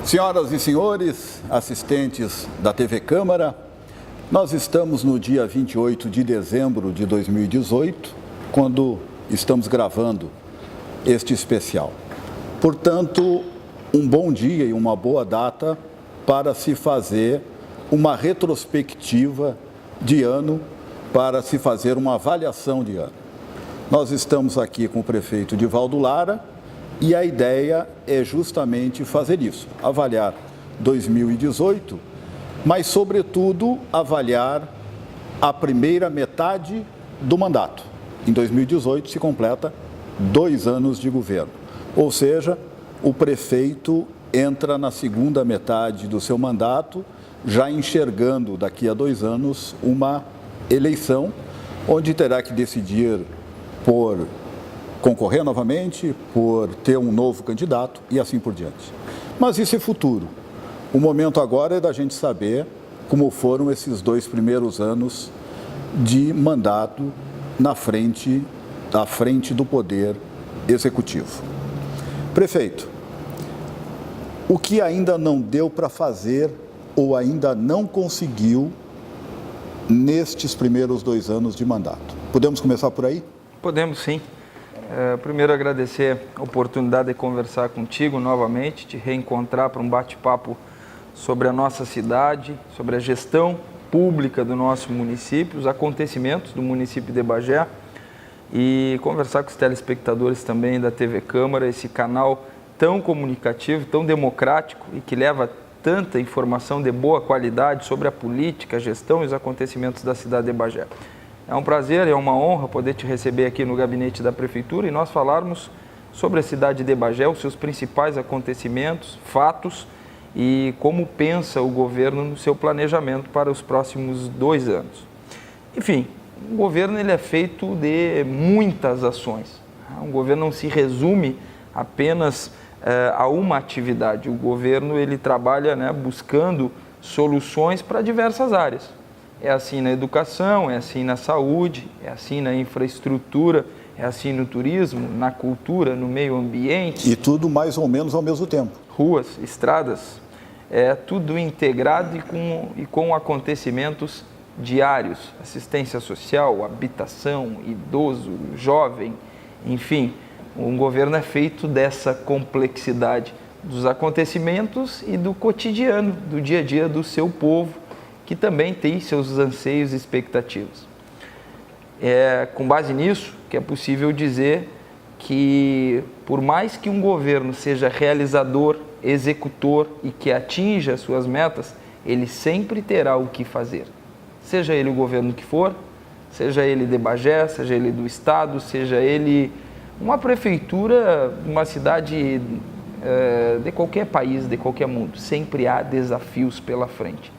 Senhoras e senhores, assistentes da TV Câmara, nós estamos no dia 28 de dezembro de 2018, quando estamos gravando este especial. Portanto, um bom dia e uma boa data para se fazer uma retrospectiva de ano, para se fazer uma avaliação de ano. Nós estamos aqui com o prefeito Divaldo Lara e a ideia é justamente fazer isso, avaliar 2018, mas, sobretudo, avaliar a primeira metade do mandato. Em 2018 se completa 2 anos de governo, ou seja, o prefeito entra na segunda metade do seu mandato, já enxergando daqui a 2 anos uma eleição, onde terá que decidir por concorrer novamente, por ter um novo candidato e assim por diante. Mas isso é futuro. O momento agora é da gente saber como foram esses 2 primeiros anos de mandato à frente do Poder Executivo. Prefeito, o que ainda não deu para fazer ou ainda não conseguiu nestes primeiros 2 anos de mandato? Podemos começar por aí? Podemos, sim. Primeiro, agradecer a oportunidade de conversar contigo novamente, te reencontrar para um bate-papo sobre a nossa cidade, sobre a gestão pública do nosso município, os acontecimentos do município de Bagé e conversar com os telespectadores também da TV Câmara, esse canal tão comunicativo, tão democrático e que leva tanta informação de boa qualidade sobre a política, a gestão e os acontecimentos da cidade de Bagé. É um prazer, é uma honra poder te receber aqui no gabinete da Prefeitura e nós falarmos sobre a cidade de Bagé, os seus principais acontecimentos, fatos e como pensa o governo no seu planejamento para os próximos 2 anos. Enfim, o governo ele é feito de muitas ações. O governo não se resume apenas a uma atividade. O governo ele trabalha buscando soluções para diversas áreas. É assim na educação, é assim na saúde, é assim na infraestrutura, é assim no turismo, na cultura, no meio ambiente. E tudo mais ou menos ao mesmo tempo. Ruas, estradas, é tudo integrado e com acontecimentos diários. Assistência social, habitação, idoso, jovem, enfim. Um governo é feito dessa complexidade dos acontecimentos e do cotidiano, do dia a dia do seu povo, que também tem seus anseios e expectativas. É com base nisso que é possível dizer que, por mais que um governo seja realizador, executor e que atinja as suas metas, ele sempre terá o que fazer. Seja ele o governo que for, seja ele de Bagé, seja ele do Estado, seja ele uma prefeitura, uma cidade de qualquer país, de qualquer mundo, sempre há desafios pela frente.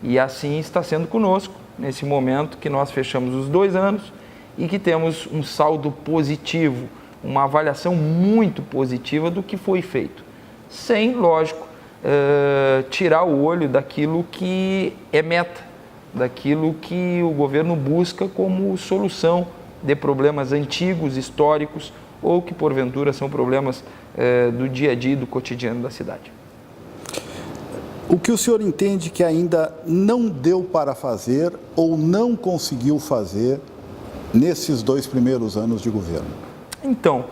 E assim está sendo conosco, nesse momento que nós fechamos os 2 anos e que temos um saldo positivo, uma avaliação muito positiva do que foi feito. Sem, lógico, tirar o olho daquilo que é meta, daquilo que o governo busca como solução de problemas antigos, históricos, ou que porventura são problemas do dia a dia, do cotidiano da cidade. O que o senhor entende que ainda não deu para fazer ou não conseguiu fazer nesses 2 primeiros anos de governo? Então,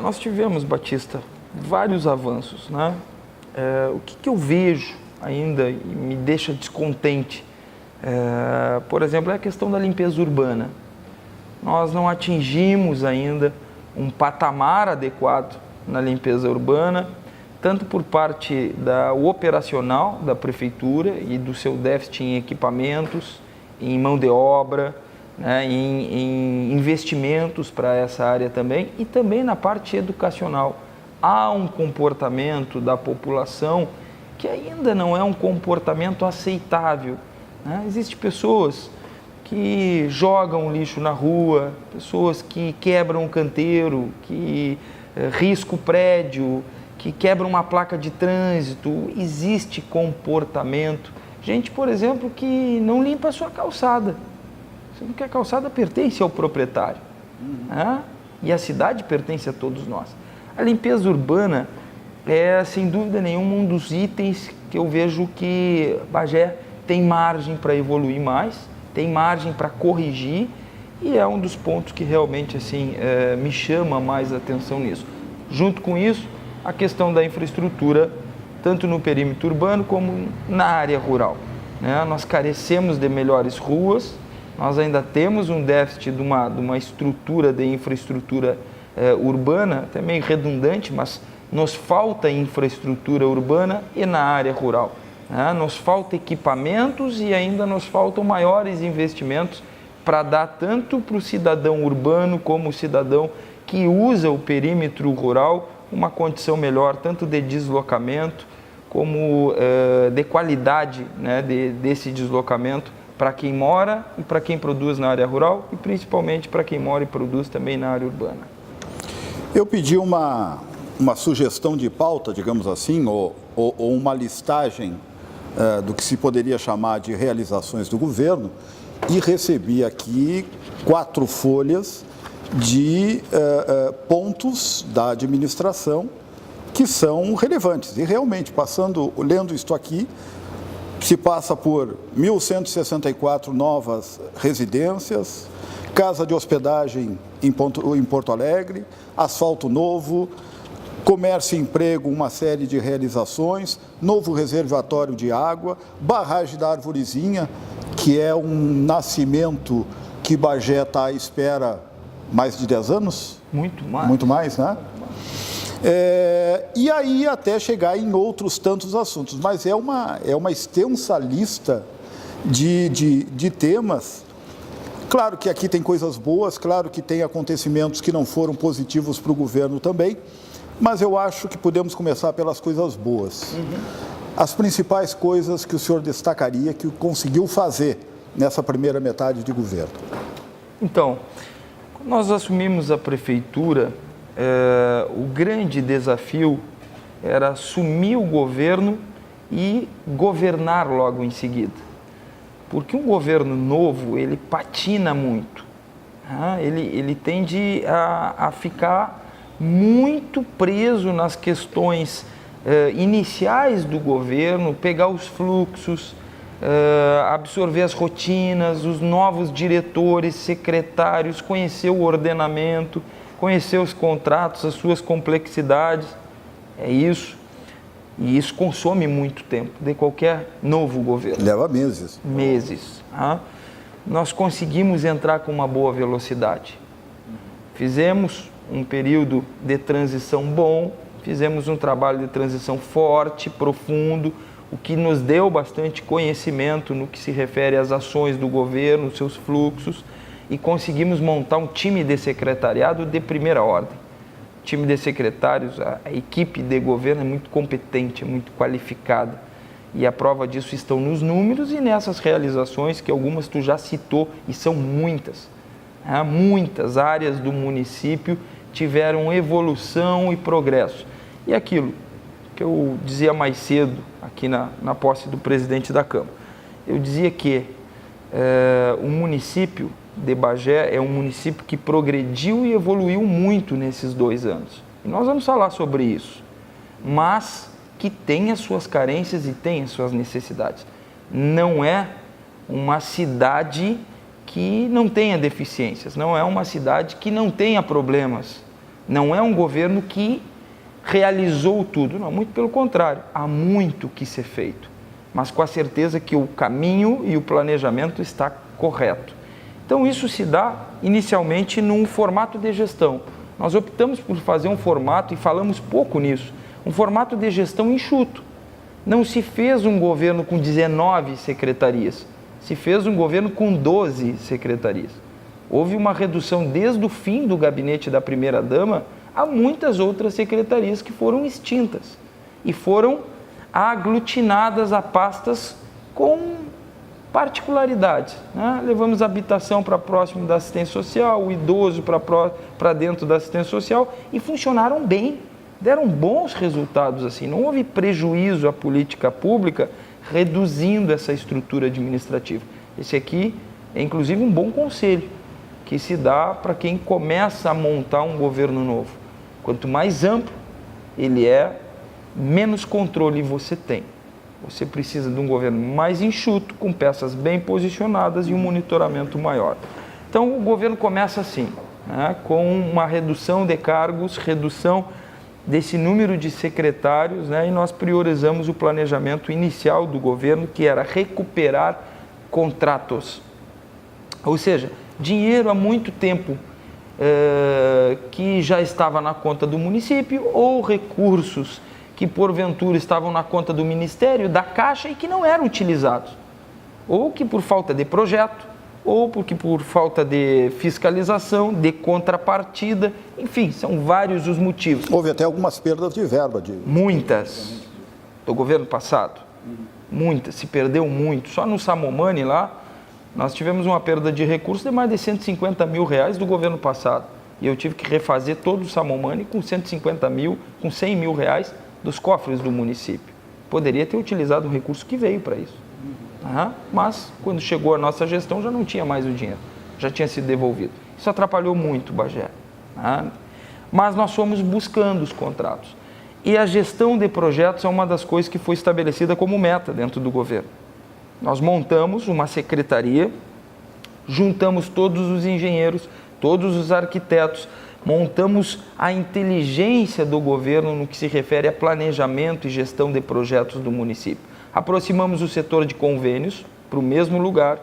nós tivemos, Batista, vários avanços, né? O que eu vejo ainda e me deixa descontente, por exemplo, é a questão da limpeza urbana. Nós não atingimos ainda um patamar adequado na limpeza urbana, tanto por parte da operacional da prefeitura e do seu déficit em equipamentos, em mão de obra, né, em investimentos para essa área também, e também na parte educacional. Há um comportamento da população que ainda não é um comportamento aceitável, né? Existem pessoas que jogam lixo na rua, pessoas que quebram o canteiro, que riscam o prédio, que quebram uma placa de trânsito. Existe comportamento. Gente, por exemplo, que não limpa a sua calçada, sendo que a calçada pertence ao proprietário, né? E a cidade pertence a todos nós. A limpeza urbana, é, sem dúvida nenhuma, um dos itens que eu vejo que Bagé tem margem para evoluir mais, tem margem para corrigir, e é um dos pontos que realmente assim, me chama mais a atenção nisso. Junto com isso, a questão da infraestrutura, tanto no perímetro urbano como na área rural, né? Nós carecemos de melhores ruas, nós ainda temos um déficit de uma estrutura de infraestrutura urbana, até meio redundante, mas nos falta infraestrutura urbana e na área rural, né? Nos falta equipamentos e ainda nos faltam maiores investimentos para dar tanto para o cidadão urbano como o cidadão que usa o perímetro rural uma condição melhor, tanto de deslocamento como de qualidade, né, desse deslocamento para quem mora e para quem produz na área rural e principalmente para quem mora e produz também na área urbana. Eu pedi uma sugestão de pauta, digamos assim, ou uma listagem do que se poderia chamar de realizações do governo, e recebi aqui 4 folhas de pontos da administração que são relevantes. E realmente, lendo isto aqui, se passa por 1.164 novas residências, casa de hospedagem em Porto Alegre, asfalto novo, comércio e emprego, uma série de realizações, novo reservatório de água, barragem da Arvorezinha, que é um nascimento que Bagé está à espera mais de 10 anos? Muito mais. Muito mais, né? E aí até chegar em outros tantos assuntos, mas é uma extensa lista de temas. Claro que aqui tem coisas boas, claro que tem acontecimentos que não foram positivos para o governo também, mas eu acho que podemos começar pelas coisas boas. As principais coisas que o senhor destacaria que conseguiu fazer nessa primeira metade de governo. Então, quando nós assumimos a prefeitura, o grande desafio era assumir o governo e governar logo em seguida. Porque um governo novo, ele patina muito, né? Ele tende a ficar muito preso nas questões iniciais do governo, pegar os fluxos, absorver as rotinas, os novos diretores, secretários, conhecer o ordenamento, conhecer os contratos, as suas complexidades. É isso. E isso consome muito tempo de qualquer novo governo. Leva meses. Meses. Nós conseguimos entrar com uma boa velocidade. Fizemos um período de transição bom, fizemos um trabalho de transição forte, profundo, o que nos deu bastante conhecimento no que se refere às ações do governo, seus fluxos, e conseguimos montar um time de secretariado de primeira ordem. O time de secretários, a equipe de governo é muito competente, é muito qualificada, e a prova disso estão nos números e nessas realizações que algumas tu já citou, e são muitas. Muitas áreas do município tiveram evolução e progresso. E aquilo que eu dizia mais cedo, aqui na posse do presidente da Câmara, eu dizia que o município de Bagé é um município que progrediu e evoluiu muito nesses 2 anos. E nós vamos falar sobre isso, mas que tem as suas carências e tem as suas necessidades. Não é uma cidade que não tenha deficiências, não é uma cidade que não tenha problemas, não é um governo que realizou tudo, não, muito pelo contrário, há muito que ser feito, mas com a certeza que o caminho e o planejamento está correto. Então isso se dá inicialmente num formato de gestão. Nós optamos por fazer um formato, e falamos pouco nisso, um formato de gestão enxuto. Não se fez um governo com 19 secretarias, se fez um governo com 12 secretarias. Houve uma redução desde o fim do gabinete da primeira-dama a muitas outras secretarias que foram extintas e foram aglutinadas a pastas com particularidades, né? Levamos a habitação para próximo da assistência social, o idoso para dentro da assistência social, e funcionaram bem, deram bons resultados assim. Não houve prejuízo à política pública reduzindo essa estrutura administrativa. Esse aqui é inclusive um bom conselho que se dá para quem começa a montar um governo novo. Quanto mais amplo ele é, menos controle você tem. Você precisa de um governo mais enxuto, com peças bem posicionadas e um monitoramento maior. Então, o governo começa assim, né, com uma redução de cargos, redução desse número de secretários, né, e nós priorizamos o planejamento inicial do governo, que era recuperar contratos. Ou seja, dinheiro há muito tempo que já estava na conta do município, ou recursos que porventura estavam na conta do Ministério, da Caixa, e que não eram utilizados. Ou que por falta de projeto, ou porque por falta de fiscalização, de contrapartida, enfim, são vários os motivos. Houve até algumas perdas de verba. Muitas, do governo passado, muitas, se perdeu muito. Só no Samomani lá, nós tivemos uma perda de recursos de mais de 150 mil reais do governo passado. E eu tive que refazer todo o Samomani com 150 mil, com 100 mil reais dos cofres do município. Poderia ter utilizado o recurso que veio para isso. Mas, quando chegou a nossa gestão, já não tinha mais o dinheiro, já tinha sido devolvido. Isso atrapalhou muito o Bagé. Mas nós fomos buscando os contratos. E a gestão de projetos é uma das coisas que foi estabelecida como meta dentro do governo. Nós montamos uma secretaria, juntamos todos os engenheiros, todos os arquitetos, montamos a inteligência do governo no que se refere a planejamento e gestão de projetos do município. Aproximamos o setor de convênios para o mesmo lugar,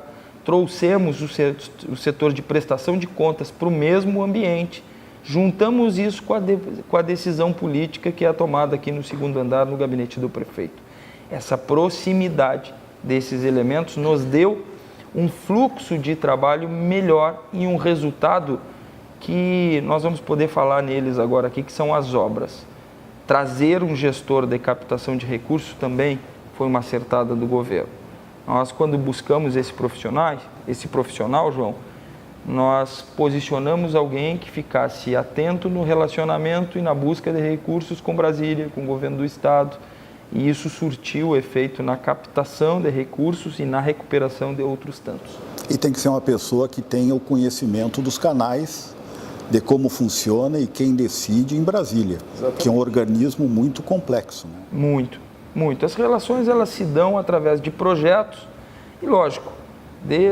trouxemos o setor de prestação de contas para o mesmo ambiente, juntamos isso com a decisão política que é tomada aqui no segundo andar no gabinete do prefeito. Essa proximidade desses elementos nos deu um fluxo de trabalho melhor e um resultado que nós vamos poder falar neles agora aqui, que são as obras. Trazer um gestor de captação de recursos também foi uma acertada do governo. Nós, quando buscamos esse profissional, João, nós posicionamos alguém que ficasse atento no relacionamento e na busca de recursos com Brasília, com o governo do Estado, e isso surtiu efeito na captação de recursos e na recuperação de outros tantos. E tem que ser uma pessoa que tenha o conhecimento dos canais, de como funciona e quem decide em Brasília, Exatamente. Que é um organismo muito complexo. Né? Muito. As relações elas se dão através de projetos e, lógico,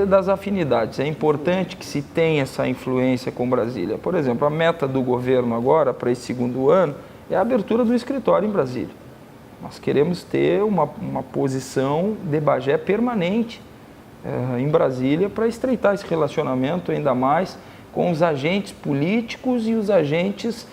das afinidades. É importante que se tenha essa influência com Brasília. Por exemplo, a meta do governo agora, para esse segundo ano, é a abertura do escritório em Brasília. Nós queremos ter uma posição de Bagé permanente em Brasília para estreitar esse relacionamento ainda mais com os agentes políticos e os agentes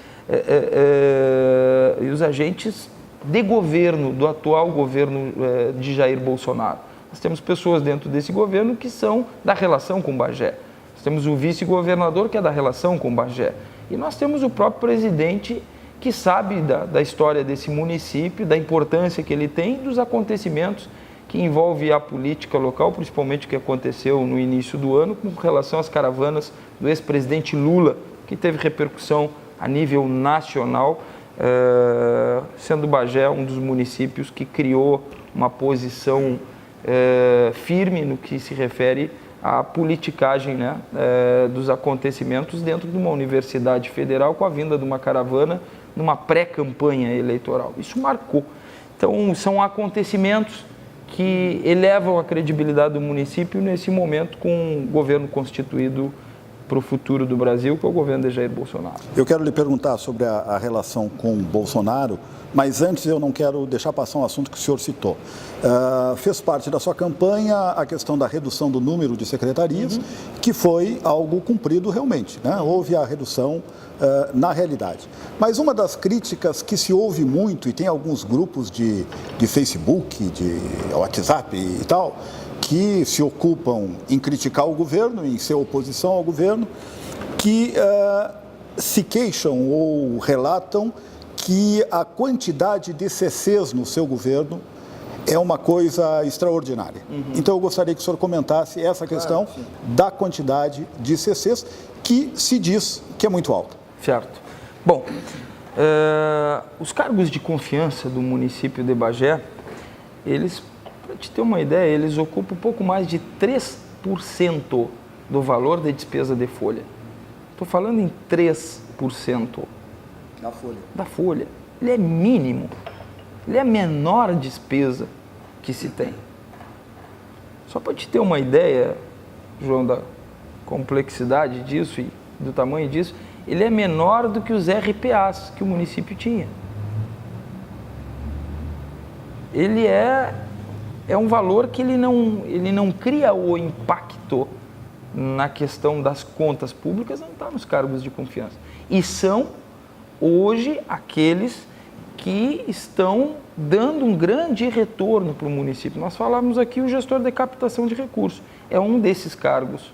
de governo, do atual governo de Jair Bolsonaro. Nós temos pessoas dentro desse governo que são da relação com Bagé. Nós temos o vice-governador que é da relação com Bagé. E nós temos o próprio presidente que sabe da história desse município, da importância que ele tem, dos acontecimentos que envolvem a política local, principalmente o que aconteceu no início do ano com relação às caravanas do ex-presidente Lula, que teve repercussão a nível nacional, sendo Bagé um dos municípios que criou uma posição firme no que se refere à politicagem, né, dos acontecimentos dentro de uma universidade federal com a vinda de uma caravana numa pré-campanha eleitoral. Isso marcou. Então, são acontecimentos que elevam a credibilidade do município nesse momento com um governo constituído para o futuro do Brasil, que é o governo de Jair Bolsonaro. Eu quero lhe perguntar sobre a relação com Bolsonaro, mas antes eu não quero deixar passar um assunto que o senhor citou. Fez parte da sua campanha a questão da redução do número de secretarias, que foi algo cumprido realmente, né? Houve a redução na realidade. Mas uma das críticas que se ouve muito, e tem alguns grupos de Facebook, de WhatsApp e tal, que se ocupam em criticar o governo, em ser oposição ao governo, que se queixam ou relatam que a quantidade de CCs no seu governo é uma coisa extraordinária. Então eu gostaria que o senhor comentasse essa questão da quantidade de CCs, que se diz que é muito alta. Certo. Bom, os cargos de confiança do município de Bagé, eles, para te ter uma ideia, eles ocupam um pouco mais de 3% do valor de despesa de folha. Estou falando em 3%. Da folha. Da folha. Ele é mínimo. Ele é a menor despesa que se tem. Só para te ter uma ideia, João, da complexidade disso e do tamanho disso, ele é menor do que os RPAs que o município tinha. Ele é um valor que ele não cria o impacto na questão das contas públicas, não está nos cargos de confiança. E são, hoje, aqueles que estão dando um grande retorno para o município. Nós falamos aqui o gestor de captação de recursos. É um desses cargos.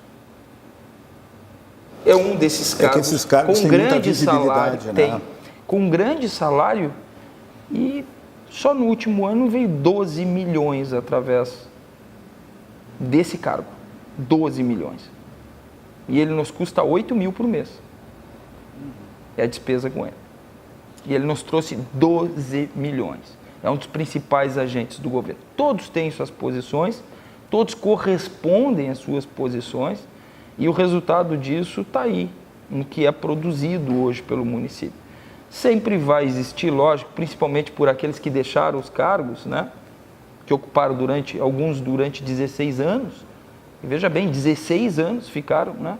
É um desses cargos, que esses cargos com têm grande muita visibilidade, salário, né? Com grande salário, e só no último ano veio 12 milhões através desse cargo. 12 milhões. E ele nos custa 8 mil por mês. É a despesa com ele. E ele nos trouxe 12 milhões. É um dos principais agentes do governo. Todos têm suas posições, todos correspondem às suas posições, e o resultado disso está aí, no que é produzido hoje pelo município. Sempre vai existir, lógico, principalmente por aqueles que deixaram os cargos, né? Que ocuparam alguns durante 16 anos. E veja bem, 16 anos ficaram, né?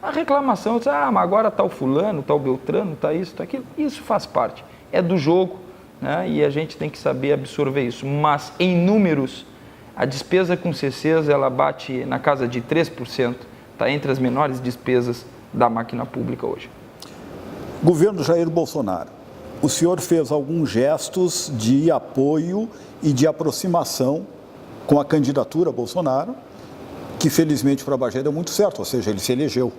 A reclamação, mas agora está o fulano, está o Beltrano, está isso, está aquilo. Isso faz parte, é do jogo, né? E a gente tem que saber absorver isso. Mas, em números, a despesa com CCs, ela bate na casa de 3%, está entre as menores despesas da máquina pública hoje. Governo Jair Bolsonaro, o senhor fez alguns gestos de apoio e de aproximação com a candidatura Bolsonaro, que felizmente para Bagé deu muito certo, ou seja, ele se elegeu.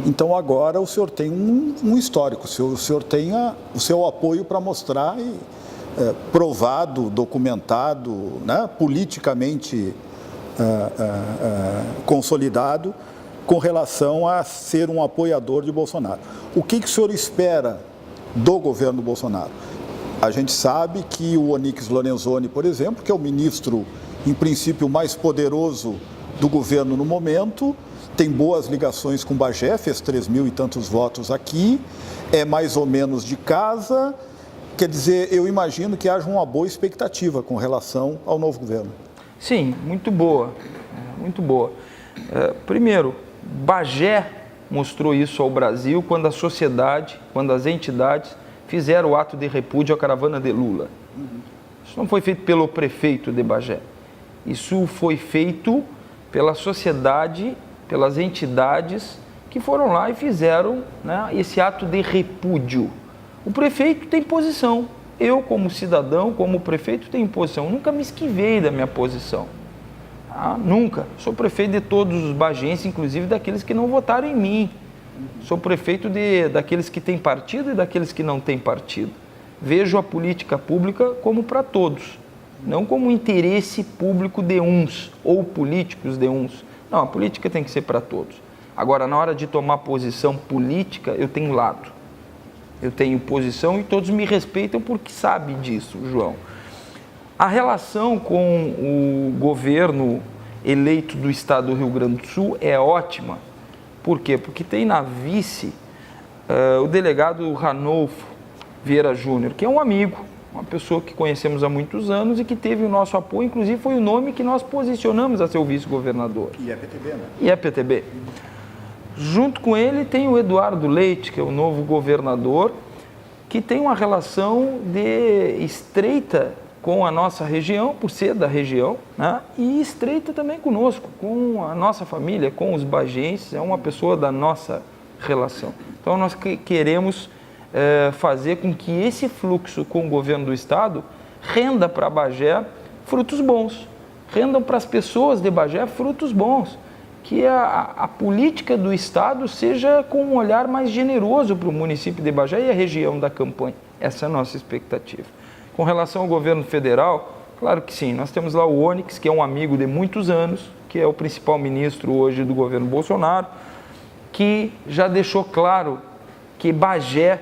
Então agora o senhor tem um histórico, o senhor tem o seu apoio para mostrar, provado, documentado, né, politicamente consolidado, com relação a ser um apoiador de Bolsonaro. O que o senhor espera do governo Bolsonaro? A gente sabe que o Onyx Lorenzoni, por exemplo, que é o ministro, em princípio, mais poderoso do governo no momento, tem boas ligações com Bagé, fez 3 mil e tantos votos aqui, é mais ou menos de casa. Quer dizer, eu imagino que haja uma boa expectativa com relação ao novo governo. Sim, muito boa, muito boa. Primeiro, Bagé mostrou isso ao Brasil quando a sociedade, quando as entidades fizeram o ato de repúdio à caravana de Lula. Isso não foi feito pelo prefeito de Bagé. Isso foi feito pela sociedade, pelas entidades que foram lá e fizeram, né, esse ato de repúdio. O prefeito tem posição. Eu, como cidadão, como prefeito, tenho posição. Nunca me esquivei da minha posição. Nunca. Sou prefeito de todos os bagenses, inclusive daqueles que não votaram em mim. Sou prefeito daqueles que têm partido e daqueles que não têm partido. Vejo a política pública como para todos, não como interesse público de uns ou políticos de uns. Não, a política tem que ser para todos. Agora, na hora de tomar posição política, eu tenho lado. Eu tenho posição e todos me respeitam porque sabem disso, João. A relação com o governo eleito do estado do Rio Grande do Sul é ótima. Por quê? Porque tem na vice o delegado Ranolfo Vieira Júnior, que é um amigo, uma pessoa que conhecemos há muitos anos e que teve o nosso apoio, inclusive foi o nome que nós posicionamos a ser o vice-governador. E é PTB, né? E é PTB. Junto com ele tem o Eduardo Leite, que é o novo governador, que tem uma relação estreita com a nossa região, por ser da região, né? E estreita também conosco, com a nossa família, com os bagenses, é uma pessoa da nossa relação. Então nós queremos fazer com que esse fluxo com o governo do estado renda para Bagé frutos bons, rendam para as pessoas de Bagé frutos bons, que a política do estado seja com um olhar mais generoso para o município de Bagé e a região da campanha. Essa é a nossa expectativa. Com relação ao governo federal, claro que sim, nós temos lá o Onyx, que é um amigo de muitos anos, que é o principal ministro hoje do governo Bolsonaro, que já deixou claro que Bagé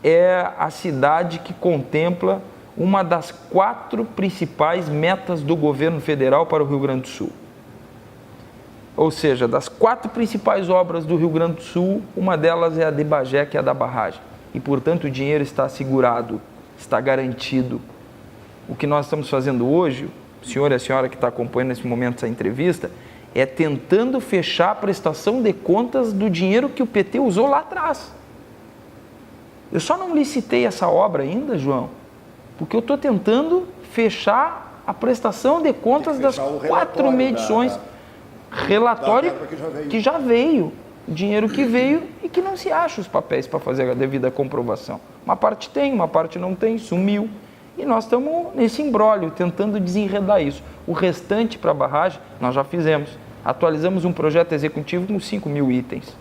é a cidade que contempla uma das 4 principais metas do governo federal para o Rio Grande do Sul. Ou seja, das 4 principais obras do Rio Grande do Sul, uma delas é a de Bagé, que é a da barragem. E, portanto, o dinheiro está assegurado, está garantido. o que nós estamos fazendo hoje, o senhor e a senhora que está acompanhando nesse momento essa entrevista, é tentando fechar a prestação de contas do dinheiro que o PT usou lá atrás. Eu só não licitei essa obra ainda, João, porque eu estou tentando fechar a prestação de contas das 4 medições. Relatório que já veio, dinheiro que veio e que não se acha os papéis para fazer a devida comprovação. Uma parte tem, uma parte não tem, sumiu. E nós estamos nesse imbróglio, tentando desenredar isso. O restante para a barragem, nós já fizemos. Atualizamos um projeto executivo com 5.000 itens.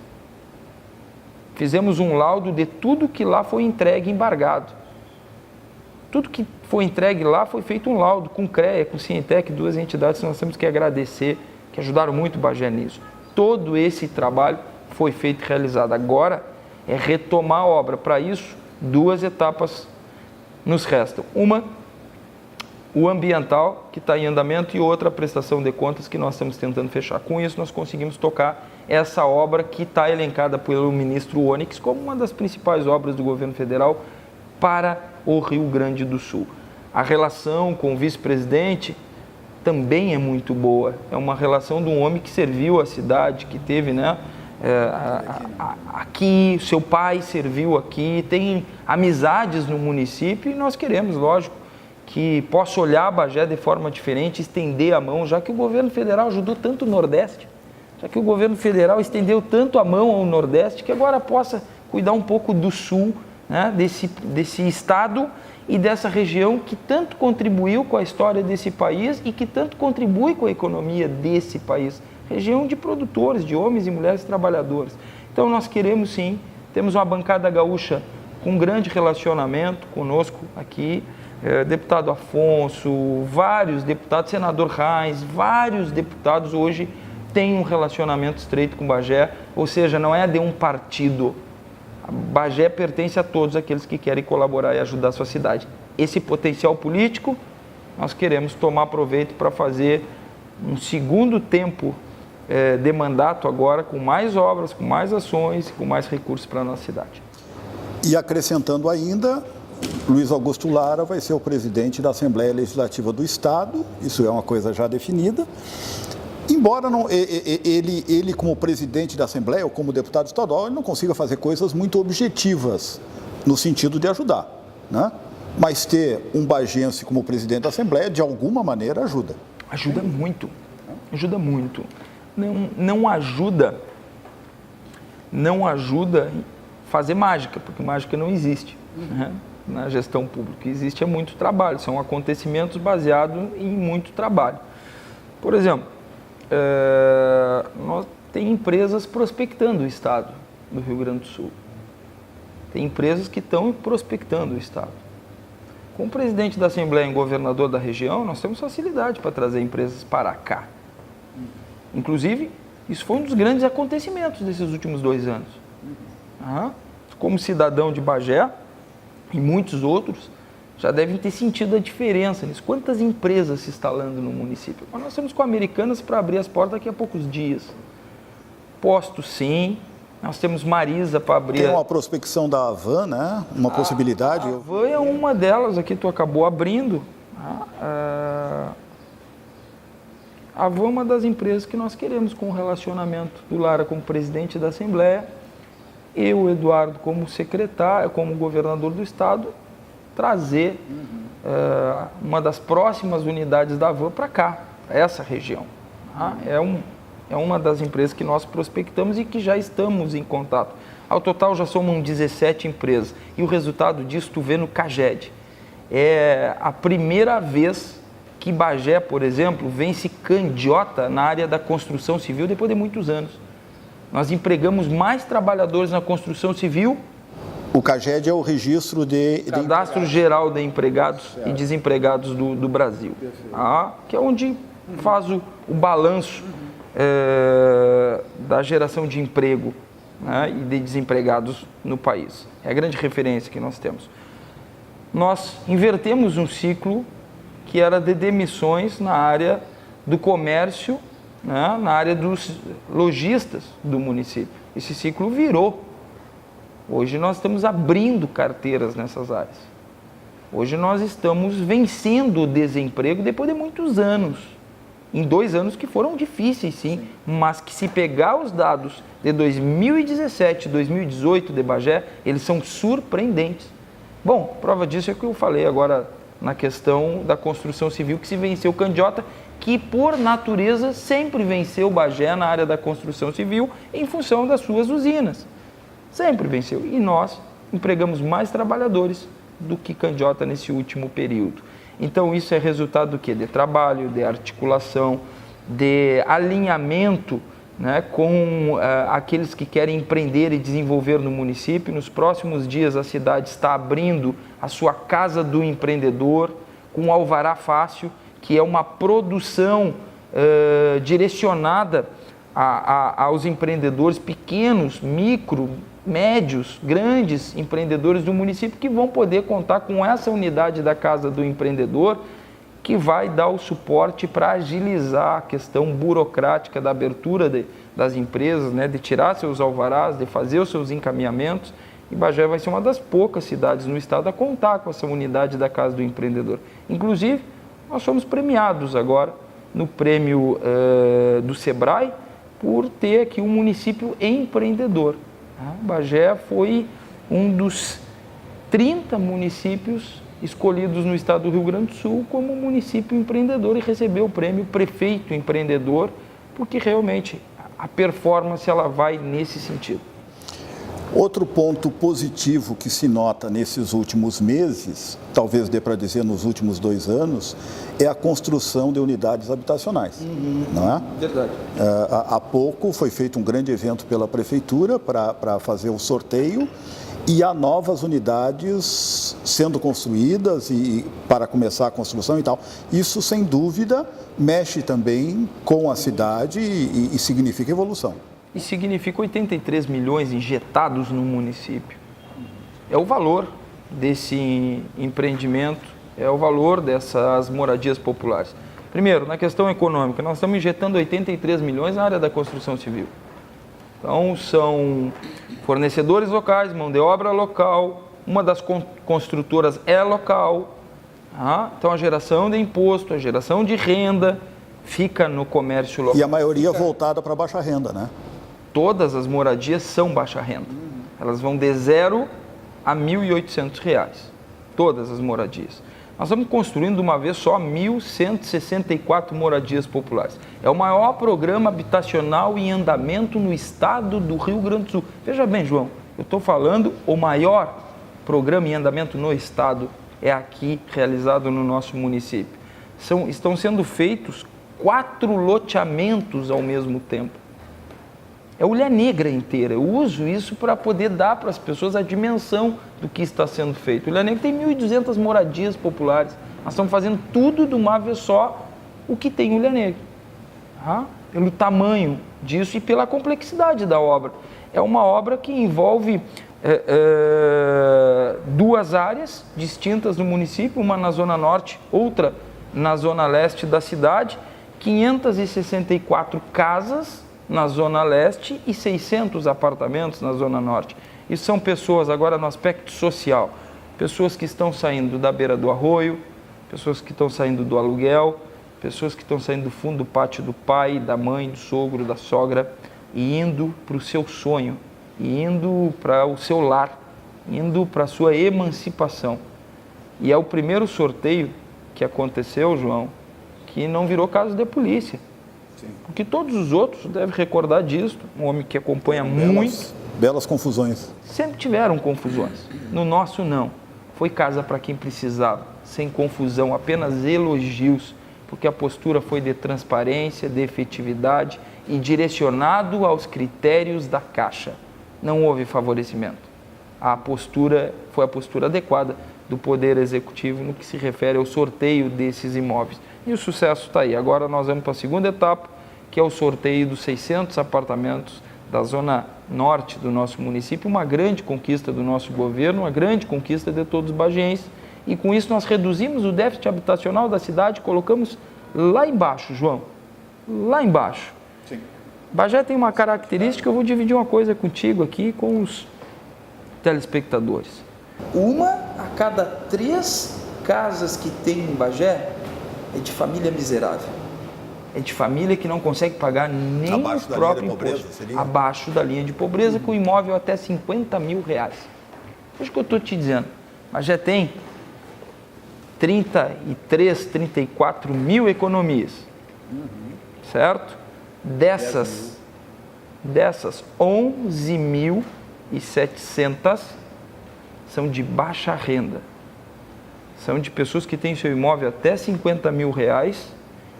Fizemos um laudo de tudo que lá foi entregue embargado. Tudo que foi entregue lá foi feito um laudo com CREA, com Cientec, 2 entidades que nós temos que agradecer, que ajudaram muito o Bagé nisso. Todo esse trabalho foi feito e realizado. Agora é retomar a obra. Para isso, 2 etapas nos restam. Uma, o ambiental, que está em andamento, e outra, a prestação de contas, que nós estamos tentando fechar. Com isso, nós conseguimos tocar essa obra que está elencada pelo ministro Onyx como uma das principais obras do governo federal para o Rio Grande do Sul. A relação com o vice-presidente também é muito boa. É uma relação de um homem que serviu a cidade, que teve, né, aqui, seu pai serviu aqui, tem amizades no município, e nós queremos, lógico, que possa olhar a Bagé de forma diferente, estender a mão, já que o governo federal ajudou tanto o Nordeste, já que o governo federal estendeu tanto a mão ao Nordeste, que agora possa cuidar um pouco do Sul, né, desse estado e dessa região que tanto contribuiu com a história desse país e que tanto contribui com a economia desse país. Região de produtores, de homens e mulheres trabalhadores. Então nós queremos sim, temos uma bancada gaúcha com grande relacionamento conosco aqui, deputado Afonso, vários deputados, senador Reis, vários deputados hoje têm um relacionamento estreito com o Bagé, ou seja, não é de um partido. A Bagé pertence a todos aqueles que querem colaborar e ajudar a sua cidade. Esse potencial político, nós queremos tomar proveito para fazer um segundo tempo de mandato agora, com mais obras, com mais ações, com mais recursos para a nossa cidade. E acrescentando ainda, Luiz Augusto Lara vai ser o presidente da Assembleia Legislativa do Estado, isso é uma coisa já definida. Embora não, ele, como presidente da Assembleia ou como deputado estadual, ele não consiga fazer coisas muito objetivas no sentido de ajudar, né? Mas ter um bagense como presidente da Assembleia, de alguma maneira, ajuda. Ajuda muito, ajuda muito. Não ajuda fazer mágica, porque mágica não existe, né, na gestão pública. O que existe é muito trabalho, são acontecimentos baseados em muito trabalho. Por exemplo, tem empresas prospectando o estado do Rio Grande do Sul. Tem empresas que estão prospectando o estado. Com o presidente da Assembleia e governador da região, nós temos facilidade para trazer empresas para cá. Inclusive, isso foi um dos grandes acontecimentos desses últimos 2 anos. Como cidadão de Bagé e muitos outros, já devem ter sentido a diferença nisso. Quantas empresas se instalando no município? Mas nós temos com Americanas para abrir as portas daqui a poucos dias. Postos, sim. Nós temos Marisa para abrir. Tem uma prospecção da Avan, né? Uma possibilidade. A Avan é uma delas, aqui tu acabou abrindo. A Avan é uma das empresas que nós queremos, com o relacionamento do Lara como presidente da Assembleia, eu, Eduardo, como secretário, como governador do estado, trazer uma das próximas unidades da Avan para cá, para essa região. É uma das empresas que nós prospectamos e que já estamos em contato. Ao total já somos 17 empresas. E o resultado disso tu vê no CAGED. É a primeira vez que Bagé, por exemplo, vem se candiota na área da construção civil depois de muitos anos. Nós empregamos mais trabalhadores na construção civil. O CAGED é o registro de Cadastro Geral de Empregados e Desempregados do Brasil, que é onde faz o balanço da geração de emprego, né, e de desempregados no país. É a grande referência que nós temos. Nós invertemos um ciclo que era de demissões na área do comércio, né, na área dos lojistas do município. Esse ciclo virou. Hoje nós estamos abrindo carteiras nessas áreas. Hoje nós estamos vencendo o desemprego depois de muitos anos. Em 2 anos que foram difíceis, sim, mas que se pegar os dados de 2017 e 2018 de Bagé, eles são surpreendentes. Bom, prova disso é o que eu falei agora na questão da construção civil, que se venceu Candiota, que por natureza sempre venceu Bagé na área da construção civil em função das suas usinas. Sempre venceu. E nós empregamos mais trabalhadores do que Candiota nesse último período. Então isso é resultado do quê? De trabalho, de articulação, de alinhamento, né, com aqueles que querem empreender e desenvolver no município. Nos próximos dias a cidade está abrindo a sua Casa do Empreendedor com o Alvará Fácil, que é uma produção direcionada aos empreendedores pequenos, micro, médios, grandes empreendedores do município, que vão poder contar com essa unidade da Casa do Empreendedor, que vai dar o suporte para agilizar a questão burocrática da abertura das empresas, né, de tirar seus alvarás, de fazer os seus encaminhamentos. E Bagé vai ser uma das poucas cidades no estado a contar com essa unidade da Casa do Empreendedor. Inclusive, nós somos premiados agora no prêmio do Sebrae por ter aqui um município empreendedor. Bagé foi um dos 30 municípios escolhidos no estado do Rio Grande do Sul como município empreendedor e recebeu o prêmio Prefeito Empreendedor, porque realmente a performance ela vai nesse sentido. Outro ponto positivo que se nota nesses últimos meses, talvez dê para dizer nos últimos 2 anos, é a construção de unidades habitacionais. Não é? Verdade. Há pouco foi feito um grande evento pela Prefeitura para fazer o sorteio e há novas unidades sendo construídas e para começar a construção e tal. Isso, sem dúvida, mexe também com a cidade e significa evolução. E significa 83 milhões injetados no município. É o valor desse empreendimento, é o valor dessas moradias populares. Primeiro, na questão econômica, nós estamos injetando 83 milhões na área da construção civil. Então, são fornecedores locais, mão de obra local, uma das construtoras é local. Então, a geração de imposto, a geração de renda fica no comércio local. E a maioria voltada para baixa renda, né? Todas as moradias são baixa renda. Elas vão de 0 a R$ 1.800. Todas as moradias. Nós estamos construindo de uma vez só 1.164 moradias populares. É o maior programa habitacional em andamento no estado do Rio Grande do Sul. Veja bem, João, eu estou falando o maior programa em andamento no estado é aqui, realizado no nosso município. Estão sendo feitos 4 loteamentos ao mesmo tempo. É Ulha Negra inteira. Eu uso isso para poder dar para as pessoas a dimensão do que está sendo feito. Ulha Negra tem 1.200 moradias populares. Nós estamos fazendo tudo de uma vez só o que tem Ulha Negra. Pelo tamanho disso e pela complexidade da obra. É uma obra que envolve 2 áreas distintas no município, uma na zona norte, outra na zona leste da cidade, 564 casas na zona leste e 600 apartamentos na zona norte. Isso são pessoas, agora no aspecto social, pessoas que estão saindo da beira do arroio, pessoas que estão saindo do aluguel, pessoas que estão saindo do fundo do pátio do pai, da mãe, do sogro, da sogra, e indo para o seu sonho, e indo para o seu lar, indo para a sua emancipação. E é o primeiro sorteio que aconteceu, João, que não virou caso de polícia. Porque todos os outros devem recordar disso, um homem que acompanha muito. Belas confusões. Sempre tiveram confusões. No nosso, não. Foi casa para quem precisava, sem confusão, apenas elogios, porque a postura foi de transparência, de efetividade e direcionado aos critérios da Caixa. Não houve favorecimento. A postura foi a postura adequada do Poder Executivo no que se refere ao sorteio desses imóveis. E o sucesso está aí. Agora nós vamos para a segunda etapa, que é o sorteio dos 600 apartamentos da zona norte do nosso município, uma grande conquista do nosso governo, uma grande conquista de todos os bagienses. E com isso nós reduzimos o déficit habitacional da cidade, colocamos lá embaixo, João, lá embaixo. Sim. Bagé tem uma característica, eu vou dividir uma coisa contigo aqui com os telespectadores. 1 a cada 3 casas que tem em Bagé é de família miserável. É de família que não consegue pagar nem o próprio imposto. Abaixo da linha de pobreza, com imóvel até R$50 mil. É isso que eu estou te dizendo. Bagé tem 33, 34 mil economias. Certo? Dessas 11.700 são de baixa renda. São de pessoas que têm seu imóvel até R$50 mil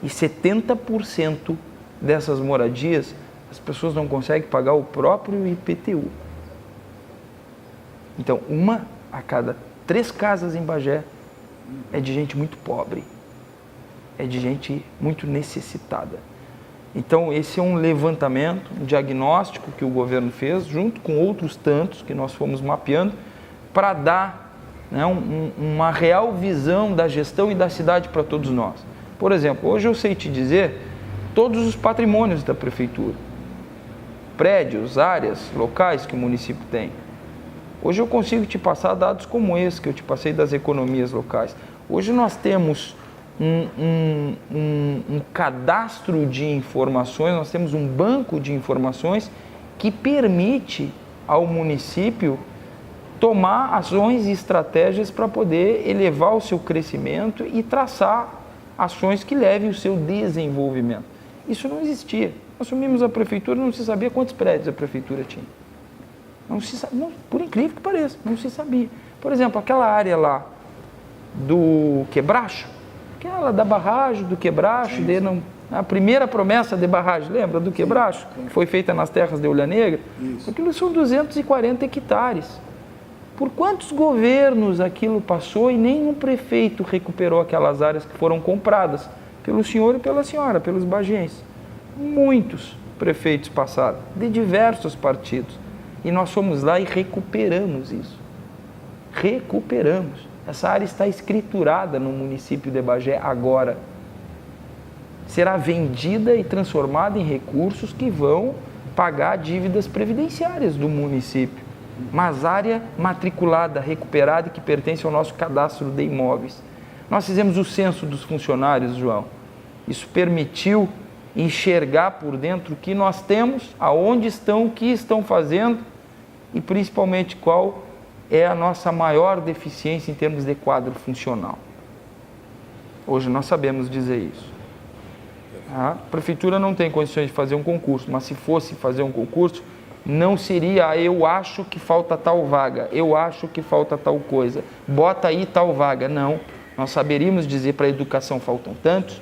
e 70% dessas moradias as pessoas não conseguem pagar o próprio IPTU. Então, 1 a cada 3 casas em Bagé é de gente muito pobre, é de gente muito necessitada. Então, esse é um levantamento, um diagnóstico que o governo fez, junto com outros tantos que nós fomos mapeando, para dar, né, uma real visão da gestão e da cidade para todos nós. Por exemplo, hoje eu sei te dizer todos os patrimônios da prefeitura, prédios, áreas, locais que o município tem. Hoje eu consigo te passar dados como esse que eu te passei das economias locais. Hoje nós temos um cadastro de informações, nós temos um banco de informações que permite ao município tomar ações e estratégias para poder elevar o seu crescimento e traçar ações que levem o seu desenvolvimento. Isso não existia. Nós assumimos a prefeitura, não se sabia quantos prédios a prefeitura tinha. Não se sabia, por incrível que pareça, não se sabia. Por exemplo, aquela área lá do Quebracho, aquela da barragem do Quebracho, a primeira promessa de barragem, lembra do Quebracho? Que foi feita nas terras de Olha Negra? Isso. Aquilo são 240 hectares. Por quantos governos aquilo passou e nenhum prefeito recuperou aquelas áreas que foram compradas pelo senhor e pela senhora, pelos bagienses? Muitos prefeitos passaram, de diversos partidos. E nós fomos lá e recuperamos isso. Recuperamos. Essa área está escriturada no município de Bagé agora. Será vendida e transformada em recursos que vão pagar dívidas previdenciárias do município. Mas área matriculada, recuperada e que pertence ao nosso cadastro de imóveis. Nós fizemos o censo dos funcionários, João. Isso permitiu enxergar por dentro o que nós temos, aonde estão, o que estão fazendo e principalmente qual é a nossa maior deficiência em termos de quadro funcional. Hoje nós sabemos dizer isso. A prefeitura não tem condições de fazer um concurso, mas se fosse fazer um concurso, não seria eu acho que falta tal vaga, eu acho que falta tal coisa, bota aí tal vaga. Não, nós saberíamos dizer para a educação faltam tantos,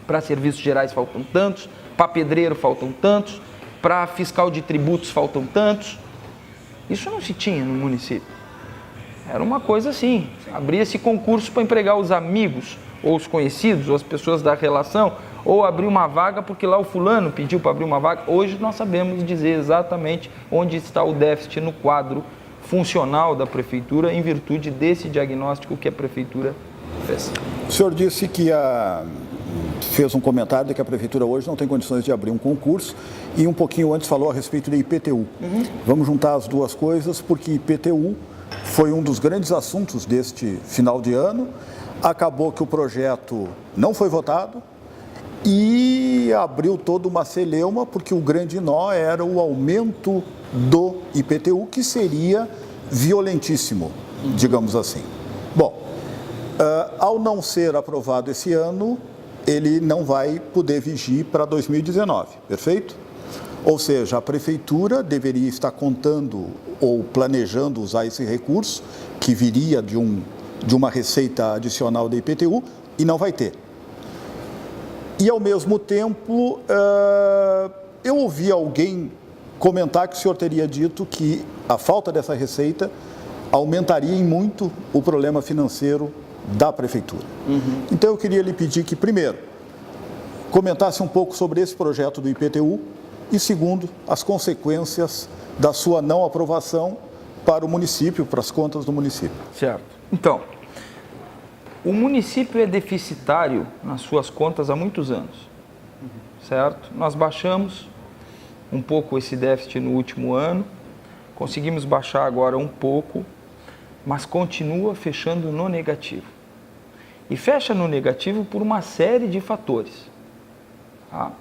para serviços gerais faltam tantos, para pedreiro faltam tantos, para fiscal de tributos faltam tantos. Isso não se tinha no município. Era uma coisa assim, abria-se concurso para empregar os amigos, ou os conhecidos, ou as pessoas da relação, ou abrir uma vaga porque lá o fulano pediu para abrir uma vaga. Hoje nós sabemos dizer exatamente onde está o déficit no quadro funcional da prefeitura em virtude desse diagnóstico que a prefeitura fez. O senhor disse que fez um comentário de que a prefeitura hoje não tem condições de abrir um concurso e um pouquinho antes falou a respeito de IPTU. Vamos juntar as duas coisas porque IPTU foi um dos grandes assuntos deste final de ano. Acabou que o projeto não foi votado e abriu toda uma celeuma porque o grande nó era o aumento do IPTU, que seria violentíssimo, digamos assim. Bom, ao não ser aprovado esse ano, ele não vai poder vigir para 2019, perfeito? Ou seja, a prefeitura deveria estar contando ou planejando usar esse recurso, que viria de uma receita adicional da IPTU, e não vai ter. E, ao mesmo tempo, eu ouvi alguém comentar que o senhor teria dito que a falta dessa receita aumentaria em muito o problema financeiro da prefeitura. Então, eu queria lhe pedir que, primeiro, comentasse um pouco sobre esse projeto do IPTU e, segundo, as consequências da sua não aprovação para o município, para as contas do município. Certo. Então, o município é deficitário nas suas contas há muitos anos, certo? Nós baixamos um pouco esse déficit no último ano, conseguimos baixar agora um pouco, mas continua fechando no negativo. E fecha no negativo por uma série de fatores. Tá?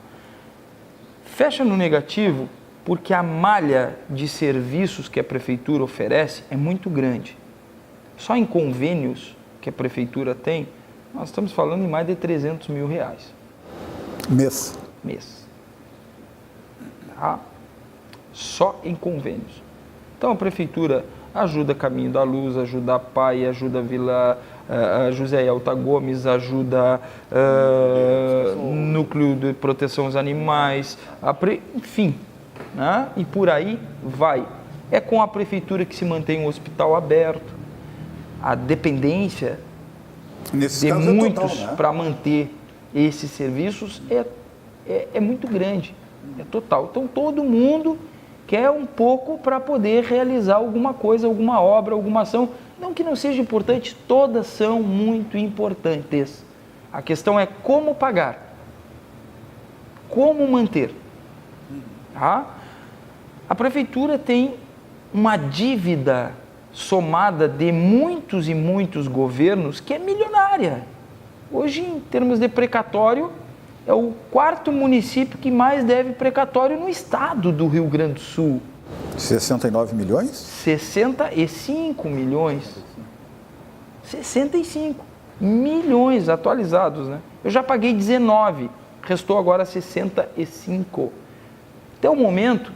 Fecha no negativo porque a malha de serviços que a prefeitura oferece é muito grande. Só em convênios que a prefeitura tem, nós estamos falando em mais de 300 mil reais. Mês. Tá? Só em convênios. Então a prefeitura ajuda Caminho da Luz, ajuda a PAI, ajuda a Vila José Elta Gomes, ajuda Núcleo de Proteção aos Animais, enfim, né? E por aí vai. É com a prefeitura que se mantém o hospital aberto. A dependência Nesse de caso muitos é total, né? para manter esses serviços é muito grande, é total. Então todo mundo quer um pouco para poder realizar alguma coisa, alguma obra, alguma ação. Não que não seja importante, todas são muito importantes. A questão é como pagar, como manter. Tá? A prefeitura tem uma dívida somada de muitos e muitos governos que é milionária. Hoje, em termos de precatório, é o 4º município que mais deve precatório no estado do Rio Grande do Sul. 69 milhões? 65 milhões. 65 milhões atualizados, né? Eu já paguei 19, restou agora 65. Até o momento,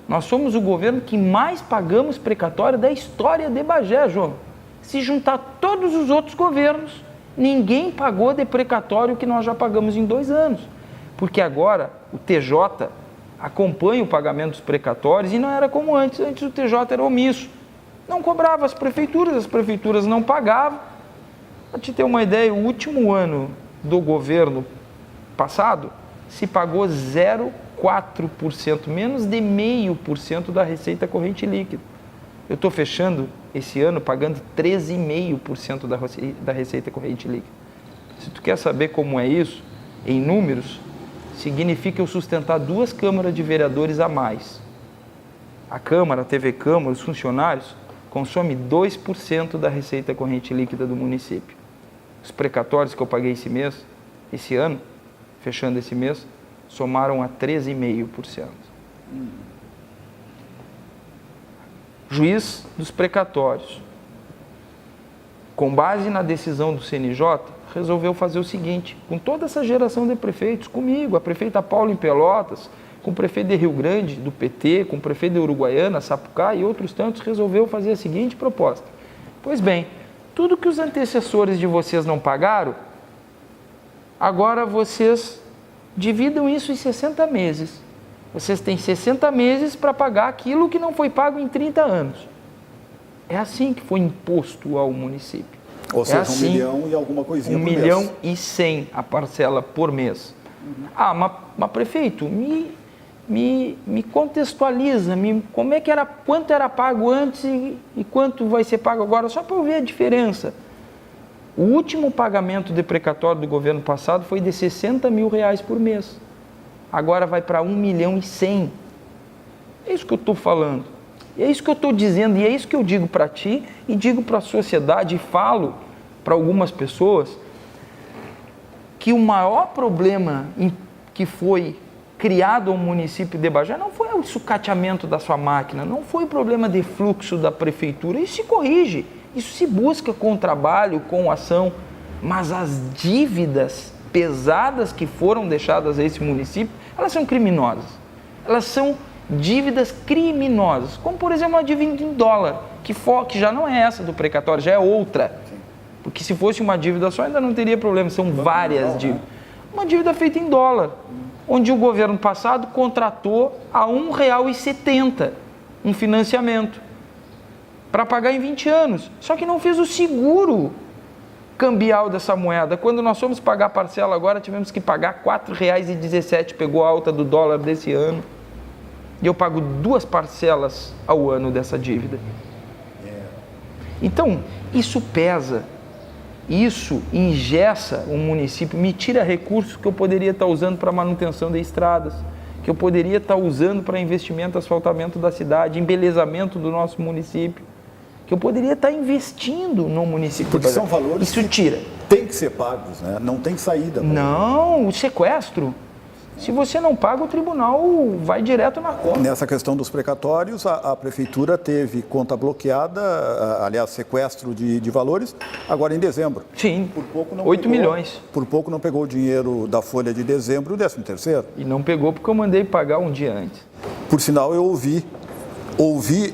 nós somos o governo que mais pagamos precatório da história de Bagé, João. Se juntar todos os outros governos, ninguém pagou de precatório que nós já pagamos em 2 anos. Porque agora o TJ acompanha o pagamento dos precatórios e não era como antes. Antes o TJ era omisso. Não cobrava as prefeituras não pagavam. Para te ter uma ideia, o último ano do governo passado se pagou 0,4%, menos de 0,5% da receita corrente líquida. Eu estou fechando esse ano pagando 13,5% da receita corrente líquida. Se tu quer saber como é isso, em números, significa eu sustentar 2 câmaras de vereadores a mais. A Câmara, a TV Câmara, os funcionários, consome 2% da receita corrente líquida do município. Os precatórios que eu paguei esse ano, fechando esse mês, somaram a 13,5%. Juiz dos precatórios, com base na decisão do CNJ, resolveu fazer o seguinte, com toda essa geração de prefeitos, comigo, a prefeita Paula em Pelotas, com o prefeito de Rio Grande, do PT, com o prefeito de Uruguaiana, Sapucaí e outros tantos, resolveu fazer a seguinte proposta. Pois bem, tudo que os antecessores de vocês não pagaram, agora vocês dividam isso em 60 meses. Vocês têm 60 meses para pagar aquilo que não foi pago em 30 anos. É assim que foi imposto ao município. Ou seja, assim, 1 milhão e alguma coisinha por mês. 1 milhão e 100 a parcela por mês. Mas prefeito, me contextualiza, como é que era, quanto era pago antes e quanto vai ser pago agora, só para eu ver a diferença. O último pagamento de precatório do governo passado foi de 60 mil reais por mês. Agora vai para 1 milhão e 100. É isso que eu estou falando. É isso que eu estou dizendo e é isso que eu digo para ti e digo para a sociedade e falo para algumas pessoas que o maior problema que foi criado ao município de Bagé não foi o sucateamento da sua máquina, não foi o problema de fluxo da prefeitura, isso se corrige, isso se busca com trabalho, com ação, mas as dívidas pesadas que foram deixadas a esse município, elas são criminosas, elas são dívidas criminosas, como por exemplo uma dívida em dólar, que já não é essa do precatório, já é outra, porque se fosse uma dívida só ainda não teria problema, são várias dívidas. Uma dívida feita em dólar, onde o governo passado contratou a R$ 1,70 um financiamento para pagar em 20 anos, só que não fez o seguro cambial dessa moeda. Quando nós fomos pagar a parcela agora, tivemos que pagar R$ 4,17, pegou a alta do dólar desse ano, e eu pago 2 parcelas ao ano dessa dívida. Então, isso pesa, isso engessa o município, me tira recursos que eu poderia estar usando para manutenção de estradas, que eu poderia estar usando para investimento, asfaltamento da cidade, embelezamento do nosso município, que eu poderia estar investindo no município. Porque são valores isso tira. tem que ser pagos, né? Não tem saída. Não, o sequestro. Se você não paga, o tribunal vai direto na conta. Nessa questão dos precatórios, a prefeitura teve conta bloqueada, aliás, sequestro de valores, agora em dezembro. Sim, por pouco não 8 pegou, milhões. Por pouco não pegou o dinheiro da folha de dezembro, o 13º. E não pegou porque eu mandei pagar um dia antes. Por sinal, eu ouvi,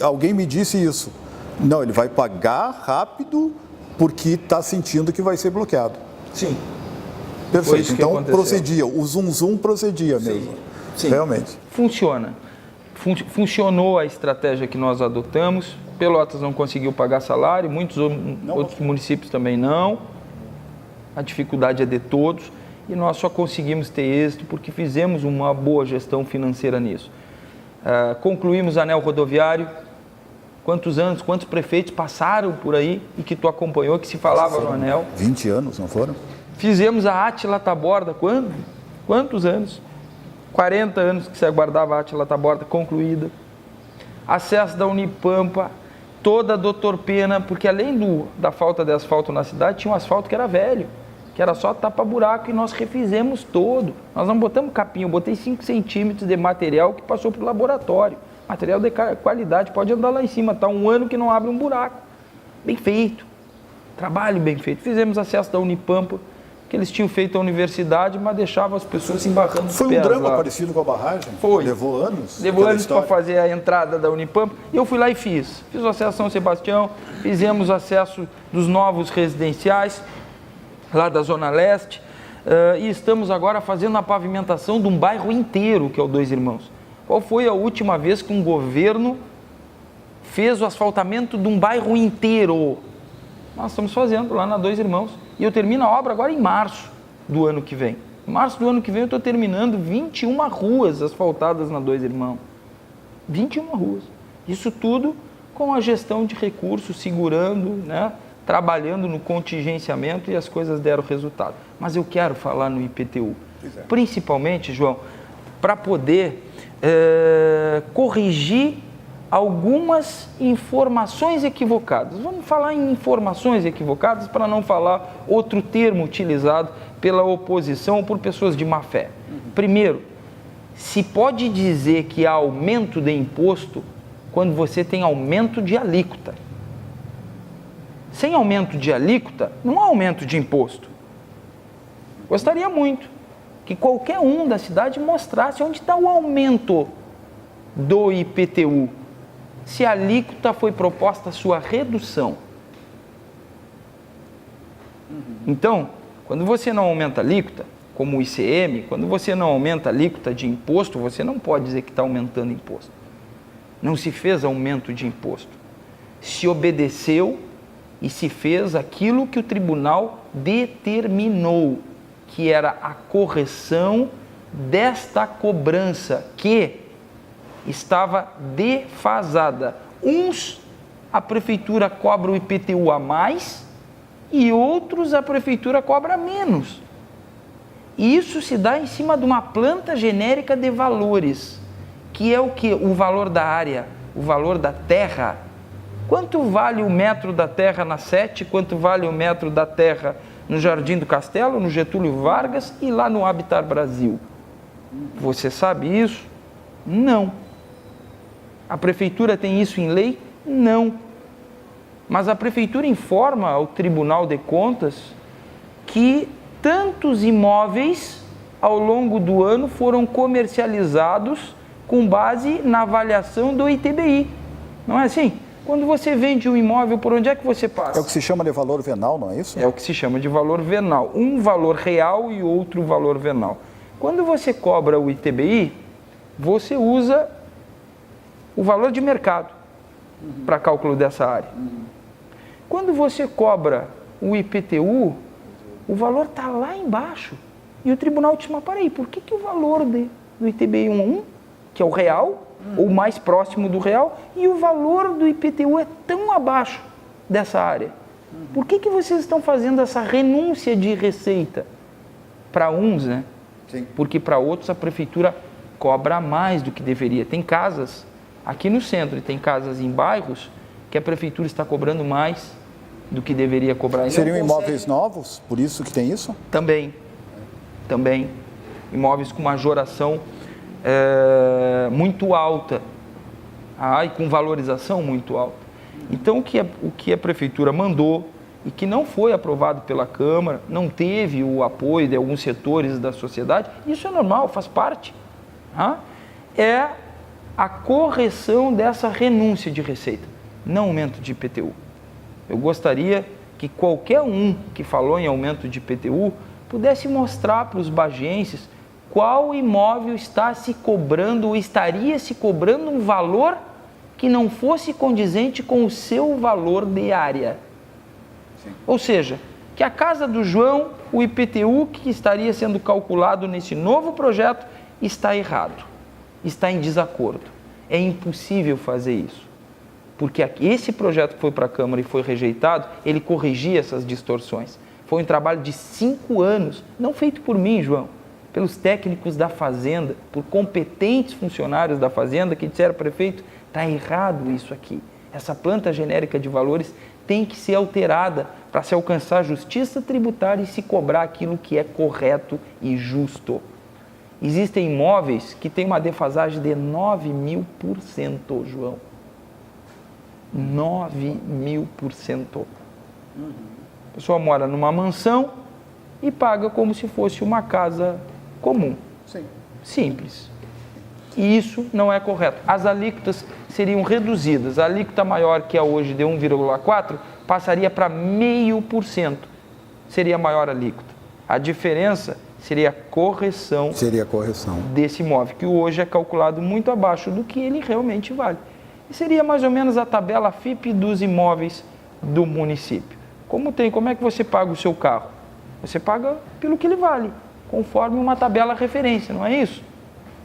alguém me disse isso. Não, ele vai pagar rápido porque está sentindo que vai ser bloqueado. Sim. Perfeito, então procedia, o zum procedia mesmo. Sim. Realmente. Funciona. Funcionou a estratégia que nós adotamos. Pelotas não conseguiu pagar salário, muitos outros municípios também não. A dificuldade é de todos e nós só conseguimos ter êxito porque fizemos uma boa gestão financeira nisso. Concluímos anel rodoviário. Quantos anos, quantos prefeitos passaram por aí e que tu acompanhou, que se falava no anel? 20 anos, não foram? Fizemos a Átila Taborda, quantos anos? 40 anos que se aguardava a Átila Taborda concluída. Acesso da Unipampa, toda a Doutor Pena, porque além da falta de asfalto na cidade, tinha um asfalto que era velho, que era só tapa-buraco e nós refizemos todo. Nós não botamos capim, eu botei 5 centímetros de material que passou para o laboratório. Material de qualidade, pode andar lá em cima, está um ano que não abre um buraco. Bem feito, trabalho bem feito. Fizemos acesso da Unipampa, que eles tinham feito a universidade, mas deixavam as pessoas se embarcando os pés. Foi um drama lá. parecido com a barragem? Foi. Levou anos? Levou anos para fazer a entrada da Unipampa. E eu fui lá e fiz. Fiz o acesso São Sebastião, fizemos o acesso dos novos residenciais, lá da Zona Leste, e estamos agora fazendo a pavimentação de um bairro inteiro, que é o Dois Irmãos. Qual foi a última vez que um governo fez o asfaltamento de um bairro inteiro? Nós estamos fazendo lá na Dois Irmãos. E eu termino a obra agora em março do ano que vem. Em março do ano que vem eu estou terminando 21 ruas asfaltadas na Dois Irmãos. 21 ruas. Isso tudo com a gestão de recursos, segurando, né, trabalhando no contingenciamento e as coisas deram resultado. Mas eu quero falar no IPTU. Principalmente, João, para poder corrigir algumas informações equivocadas. Vamos falar em informações equivocadas para não falar outro termo utilizado pela oposição ou por pessoas de má fé. Primeiro, se pode dizer que há aumento de imposto quando você tem aumento de alíquota. Sem aumento de alíquota, não há aumento de imposto. Gostaria muito que qualquer um da cidade mostrasse onde está o aumento do IPTU. Se a alíquota foi proposta a sua redução. Então, quando você não aumenta a alíquota, como o ICM, quando você não aumenta a alíquota de imposto, você não pode dizer que está aumentando imposto. Não se fez aumento de imposto. Se obedeceu e se fez aquilo que o tribunal determinou, que era a correção desta cobrança que estava defasada. Uns, a prefeitura cobra o IPTU a mais e outros a prefeitura cobra menos. E isso se dá em cima de uma planta genérica de valores, que é o que? O valor da área, o valor da terra. Quanto vale o metro da terra na 7? Quanto vale o metro da terra no Jardim do Castelo, no Getúlio Vargas e lá no Habitat Brasil? Você sabe isso? Não. A prefeitura tem isso em lei? Não. Mas a prefeitura informa ao Tribunal de Contas que tantos imóveis ao longo do ano foram comercializados com base na avaliação do ITBI. Não é assim? Quando você vende um imóvel, por onde é que você passa? É o que se chama de valor venal, não é isso? É o que se chama de valor venal. Um valor real e outro valor venal. Quando você cobra o ITBI, você usa o valor de mercado para cálculo dessa área. Quando você cobra o IPTU, o valor está lá embaixo. E o tribunal te chama, peraí, por que o valor do ITBI 1.1, que é o real, ou mais próximo do real, e o valor do IPTU é tão abaixo dessa área? Por que vocês estão fazendo essa renúncia de receita? Para uns, né? Sim. Porque para outros a prefeitura cobra mais do que deveria. Tem casas aqui no centro e tem casas em bairros que a prefeitura está cobrando mais do que deveria cobrar. Seriam imóveis novos, por isso que tem isso? Também. Imóveis com majoração muito alta e com valorização muito alta. Então, o que a Prefeitura mandou e que não foi aprovado pela Câmara, não teve o apoio de alguns setores da sociedade, isso é normal, faz parte, é a correção dessa renúncia de receita, não aumento de IPTU. Eu gostaria que qualquer um que falou em aumento de IPTU pudesse mostrar para os bagienses qual imóvel está se cobrando ou estaria se cobrando um valor que não fosse condizente com o seu valor de área. Sim. Ou seja, que a casa do João, o IPTU que estaria sendo calculado nesse novo projeto está errado, está em desacordo. É impossível fazer isso, porque esse projeto que foi para a Câmara e foi rejeitado, ele corrigia essas distorções. Foi um trabalho de 5 anos, não feito por mim, João, pelos técnicos da Fazenda, por competentes funcionários da Fazenda que disseram, prefeito, está errado isso aqui. Essa planta genérica de valores tem que ser alterada para se alcançar a justiça tributária e se cobrar aquilo que é correto e justo. Existem imóveis que têm uma defasagem de 9.000%, João. 9.000%. A pessoa mora numa mansão e paga como se fosse uma casa comum. Sim. Simples. E isso não é correto. As alíquotas seriam reduzidas. A alíquota maior, que é hoje de 1,4%, passaria para 0,5%. Seria a maior alíquota. A diferença seria a correção. Desse imóvel, que hoje é calculado muito abaixo do que ele realmente vale. E seria mais ou menos a tabela FIPE dos imóveis do município. Como é que você paga o seu carro? Você paga pelo que ele vale, conforme uma tabela referência, não é isso?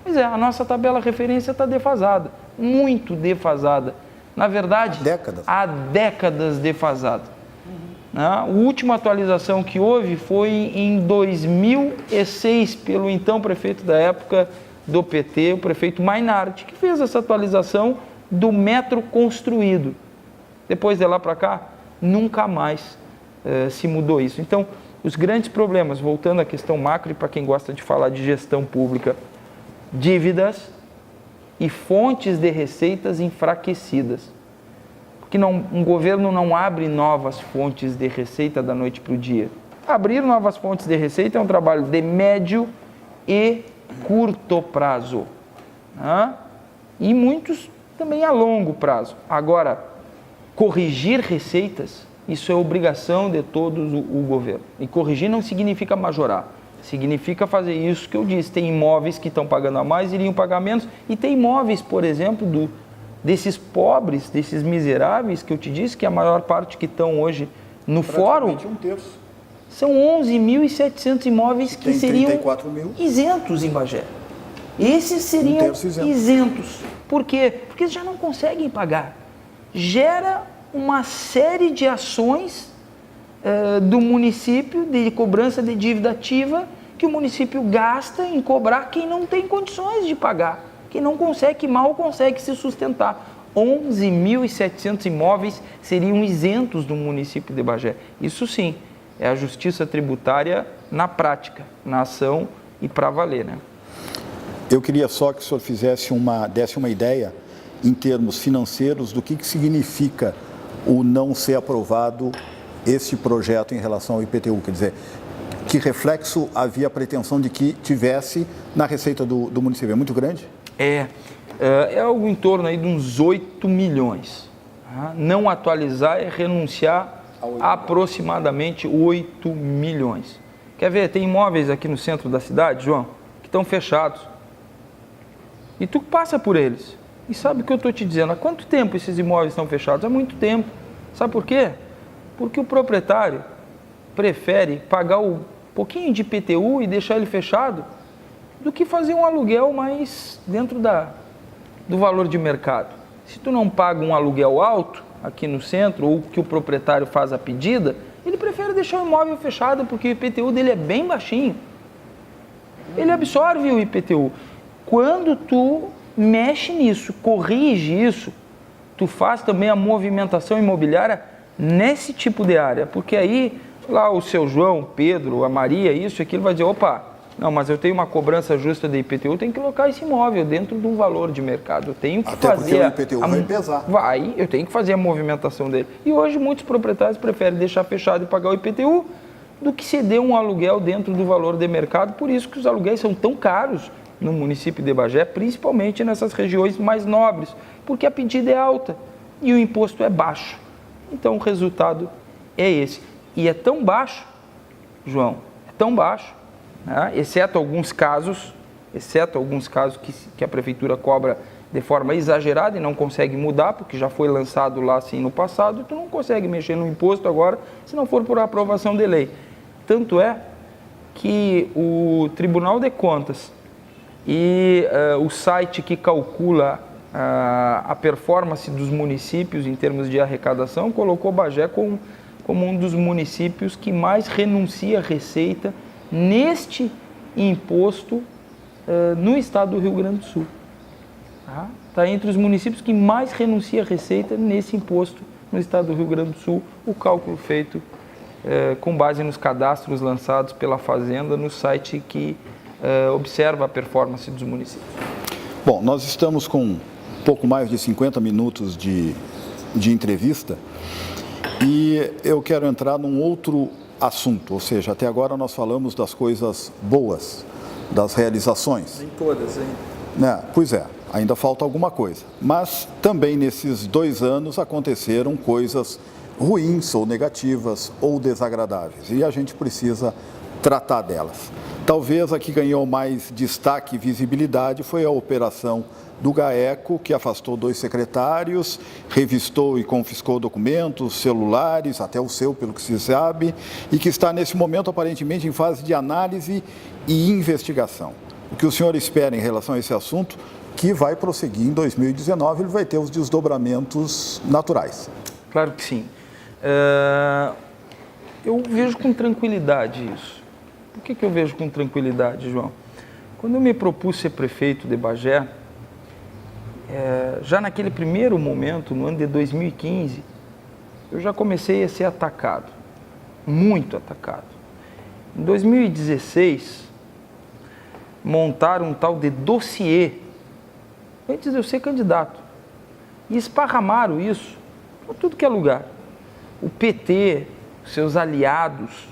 Pois é, a nossa tabela referência está defasada, muito defasada. Na verdade, há décadas defasada. A última atualização que houve foi em 2006, pelo então prefeito da época do PT, o prefeito Mainardi, que fez essa atualização do metro construído. Depois de lá para cá, nunca mais se mudou isso. Então, os grandes problemas, voltando à questão macro, e para quem gosta de falar de gestão pública, dívidas e fontes de receitas enfraquecidas. Porque um governo não abre novas fontes de receita da noite para o dia. Abrir novas fontes de receita é um trabalho de médio e curto prazo. E muitos também a longo prazo. Agora, corrigir receitas, isso é obrigação de todo o governo. E corrigir não significa majorar. Significa fazer isso que eu disse. Tem imóveis que estão pagando a mais, iriam pagar menos. E tem imóveis, por exemplo, desses pobres, desses miseráveis, que eu te disse que a maior parte que estão hoje no fórum, 1/3. São 11.700 imóveis que seriam isentos em Bagé. Esses seriam isentos. Por quê? Porque eles já não conseguem pagar. Gera uma série de ações do município de cobrança de dívida ativa que o município gasta em cobrar quem não tem condições de pagar, quem não consegue, que mal consegue se sustentar. 11.700 imóveis seriam isentos do município de Bagé. Isso sim, é a justiça tributária na prática, na ação e para valer, né? Eu queria só que o senhor desse uma ideia em termos financeiros do que significa o não ser aprovado este projeto em relação ao IPTU, quer dizer, que reflexo havia a pretensão de que tivesse na receita do município? É muito grande? É algo em torno aí de uns 8 milhões. Não atualizar é renunciar a aproximadamente 8 milhões. Quer ver, tem imóveis aqui no centro da cidade, João, que estão fechados. E tu passa por eles e sabe o que eu estou te dizendo. Há quanto tempo esses imóveis estão fechados? Há muito tempo. Sabe por quê? Porque o proprietário prefere pagar um pouquinho de IPTU e deixar ele fechado do que fazer um aluguel mais dentro do valor de mercado. Se tu não paga um aluguel alto aqui no centro, ou que o proprietário faz a pedida, ele prefere deixar o imóvel fechado porque o IPTU dele é bem baixinho. Ele absorve o IPTU. Quando tu mexe nisso, corrige isso, tu faz também a movimentação imobiliária, nesse tipo de área, porque aí lá o seu João, Pedro, a Maria, isso e aquilo vai dizer, opa, não, mas eu tenho uma cobrança justa de IPTU, eu tenho que colocar esse imóvel dentro de um valor de mercado, eu tenho que até fazer... Até porque o IPTU vai pesar. Eu tenho que fazer a movimentação dele. E hoje muitos proprietários preferem deixar fechado e pagar o IPTU do que ceder um aluguel dentro do valor de mercado, por isso que os aluguéis são tão caros no município de Bagé, principalmente nessas regiões mais nobres, porque a pedida é alta e o imposto é baixo. Então o resultado é esse. E é tão baixo, João, é tão baixo, né? exceto alguns casos que a prefeitura cobra de forma exagerada e não consegue mudar, porque já foi lançado lá assim no passado, e tu não consegue mexer no imposto agora, se não for por aprovação de lei. Tanto é que o Tribunal de Contas e o site que calcula a performance dos municípios em termos de arrecadação colocou Bagé como um dos municípios que mais renuncia receita neste imposto no estado do Rio Grande do Sul. Está entre os municípios que mais renuncia receita nesse imposto no estado do Rio Grande do Sul, o cálculo feito com base nos cadastros lançados pela Fazenda no site que observa a performance dos municípios. Bom, nós estamos com um pouco mais de 50 minutos de entrevista e eu quero entrar num outro assunto, ou seja, até agora nós falamos das coisas boas, das realizações. Nem todas, hein? Pois é, ainda falta alguma coisa. Mas também nesses 2 anos aconteceram coisas ruins ou negativas ou desagradáveis e a gente precisa tratar delas. Talvez a que ganhou mais destaque e visibilidade foi a operação do GAECO, que afastou 2 secretários, revistou e confiscou documentos, celulares, até o seu, pelo que se sabe, e que está nesse momento aparentemente em fase de análise e investigação. O que o senhor espera em relação a esse assunto, que vai prosseguir em 2019, ele vai ter os desdobramentos naturais? Claro que sim. Eu vejo com tranquilidade isso. Por que eu vejo com tranquilidade, João? Quando eu me propus ser prefeito de Bagé, já naquele primeiro momento, no ano de 2015, eu já comecei a ser atacado, muito atacado. Em 2016, montaram um tal de dossiê, antes de eu ser candidato, e esparramaram isso por tudo que é lugar. O PT, seus aliados,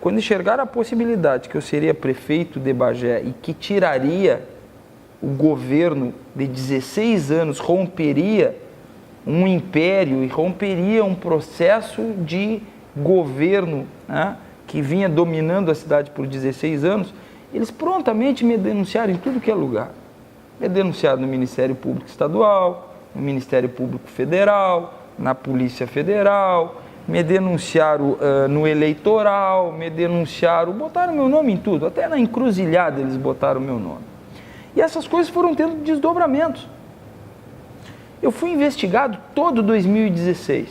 quando enxergaram a possibilidade que eu seria prefeito de Bagé e que tiraria o governo de 16 anos, romperia um império e romperia um processo de governo, né, que vinha dominando a cidade por 16 anos, eles prontamente me denunciaram em tudo que é lugar. Me denunciaram no Ministério Público Estadual, no Ministério Público Federal, na Polícia Federal, me denunciaram no eleitoral, me denunciaram, botaram meu nome em tudo, até na encruzilhada eles botaram meu nome. E essas coisas foram tendo desdobramentos. Eu fui investigado todo 2016.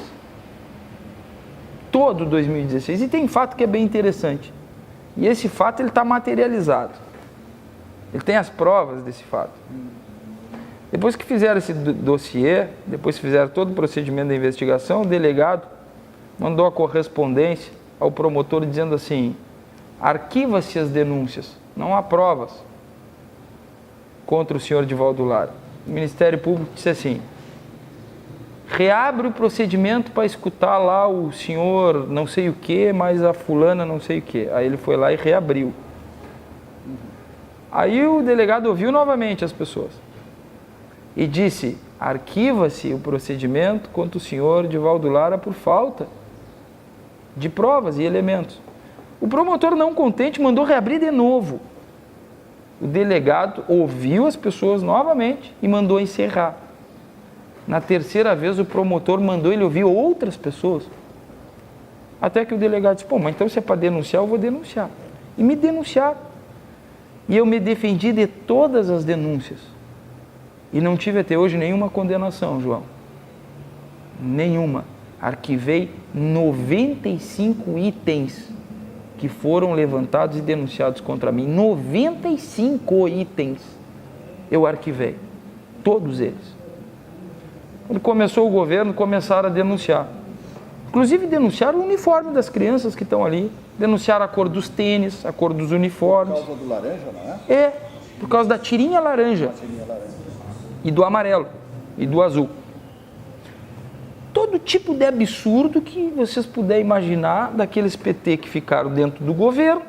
Todo 2016. E tem fato que é bem interessante. E esse fato ele está materializado. Ele tem as provas desse fato. Depois que fizeram esse dossiê, depois que fizeram todo o procedimento da investigação, o delegado mandou a correspondência ao promotor dizendo assim: arquiva-se as denúncias, não há provas contra o senhor Divaldo Lara. O Ministério Público disse assim: reabre o procedimento para escutar lá o senhor não sei o que, mas a fulana não sei o que. Aí ele foi lá e reabriu. Aí o delegado ouviu novamente as pessoas e disse: arquiva-se o procedimento contra o senhor Divaldo Lara por falta de provas e elementos. O promotor, não contente, mandou reabrir de novo. O delegado ouviu as pessoas novamente e mandou encerrar. Na terceira vez, o promotor mandou ele ouvir outras pessoas. Até que o delegado disse: pô, mas então se é para denunciar, eu vou denunciar. E me denunciaram. E eu me defendi de todas as denúncias. E não tive até hoje nenhuma condenação, João. Nenhuma. Arquivei 95 itens que foram levantados e denunciados contra mim. 95 itens eu arquivei. Todos eles. Quando começou o governo, começaram a denunciar. Inclusive denunciaram o uniforme das crianças que estão ali, denunciaram a cor dos tênis, a cor dos uniformes. Por causa do laranja, não é? É, por causa da tirinha laranja. E do amarelo e do azul. Todo tipo de absurdo que vocês puderem imaginar daqueles PT que ficaram dentro do governo,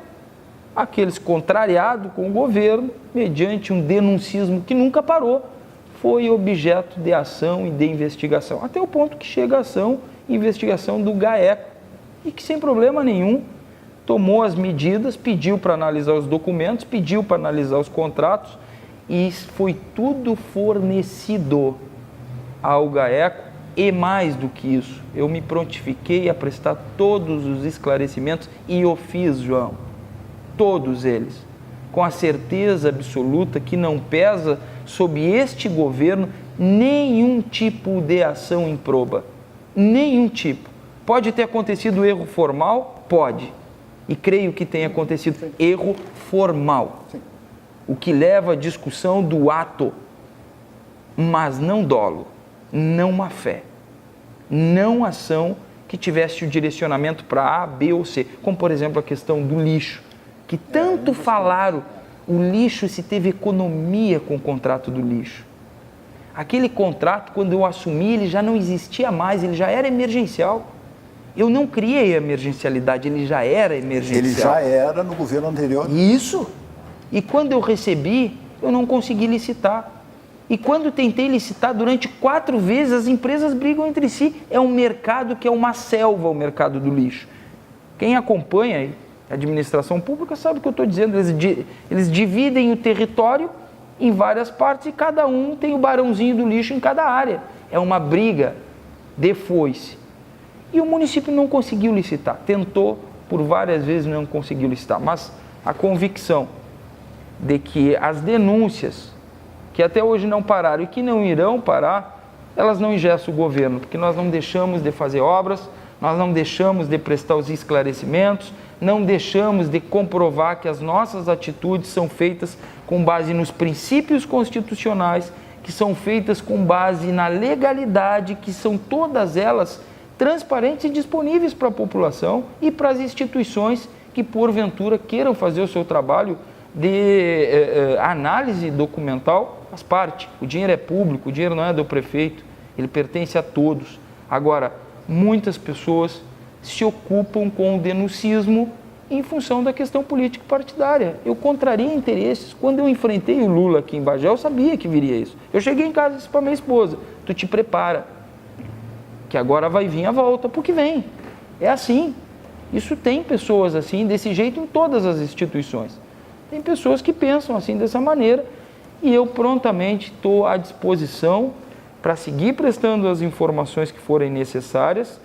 aqueles contrariados com o governo, mediante um denuncismo que nunca parou, foi objeto de ação e de investigação. Até o ponto que chega a ação e investigação do GAECO, e que sem problema nenhum tomou as medidas, pediu para analisar os documentos, pediu para analisar os contratos, e foi tudo fornecido ao GAECO. E mais do que isso, eu me prontifiquei a prestar todos os esclarecimentos e o fiz, João, todos eles, com a certeza absoluta que não pesa sob este governo nenhum tipo de ação improba, nenhum tipo. Pode ter acontecido erro formal? Pode, e creio que tenha acontecido erro formal, o que leva à discussão do ato, mas não dolo. Não má fé, não ação que tivesse o direcionamento para A, B ou C, como por exemplo a questão do lixo, que tanto falaram, o lixo se teve economia com o contrato do lixo. Aquele contrato, quando eu assumi, ele já não existia mais, ele já era emergencial. Eu não criei a emergencialidade, ele já era emergencial. Ele já era no governo anterior. Isso. E quando eu recebi, eu não consegui licitar. E quando tentei licitar, durante 4 vezes, as empresas brigam entre si. É um mercado que é uma selva, o mercado do lixo. Quem acompanha a administração pública sabe o que eu estou dizendo. Eles dividem o território em várias partes e cada um tem o barãozinho do lixo em cada área. É uma briga de foice. E o município não conseguiu licitar. Tentou por várias vezes, não conseguiu licitar. Mas a convicção de que as denúncias que até hoje não pararam e que não irão parar, elas não engessam o governo, porque nós não deixamos de fazer obras, nós não deixamos de prestar os esclarecimentos, não deixamos de comprovar que as nossas atitudes são feitas com base nos princípios constitucionais, que são feitas com base na legalidade, que são todas elas transparentes e disponíveis para a população e para as instituições que porventura queiram fazer o seu trabalho de análise documental. Faz parte, o dinheiro é público, o dinheiro não é do prefeito, ele pertence a todos. Agora, muitas pessoas se ocupam com o denuncismo em função da questão político-partidária. Eu contraria interesses. Quando eu enfrentei o Lula aqui em Bagé, eu sabia que viria isso. Eu cheguei em casa e disse para minha esposa, tu te prepara, que agora vai vir a volta, porque vem. É assim. Isso tem pessoas assim, desse jeito em todas as instituições. Tem pessoas que pensam assim, dessa maneira, e eu prontamente estou à disposição para seguir prestando as informações que forem necessárias,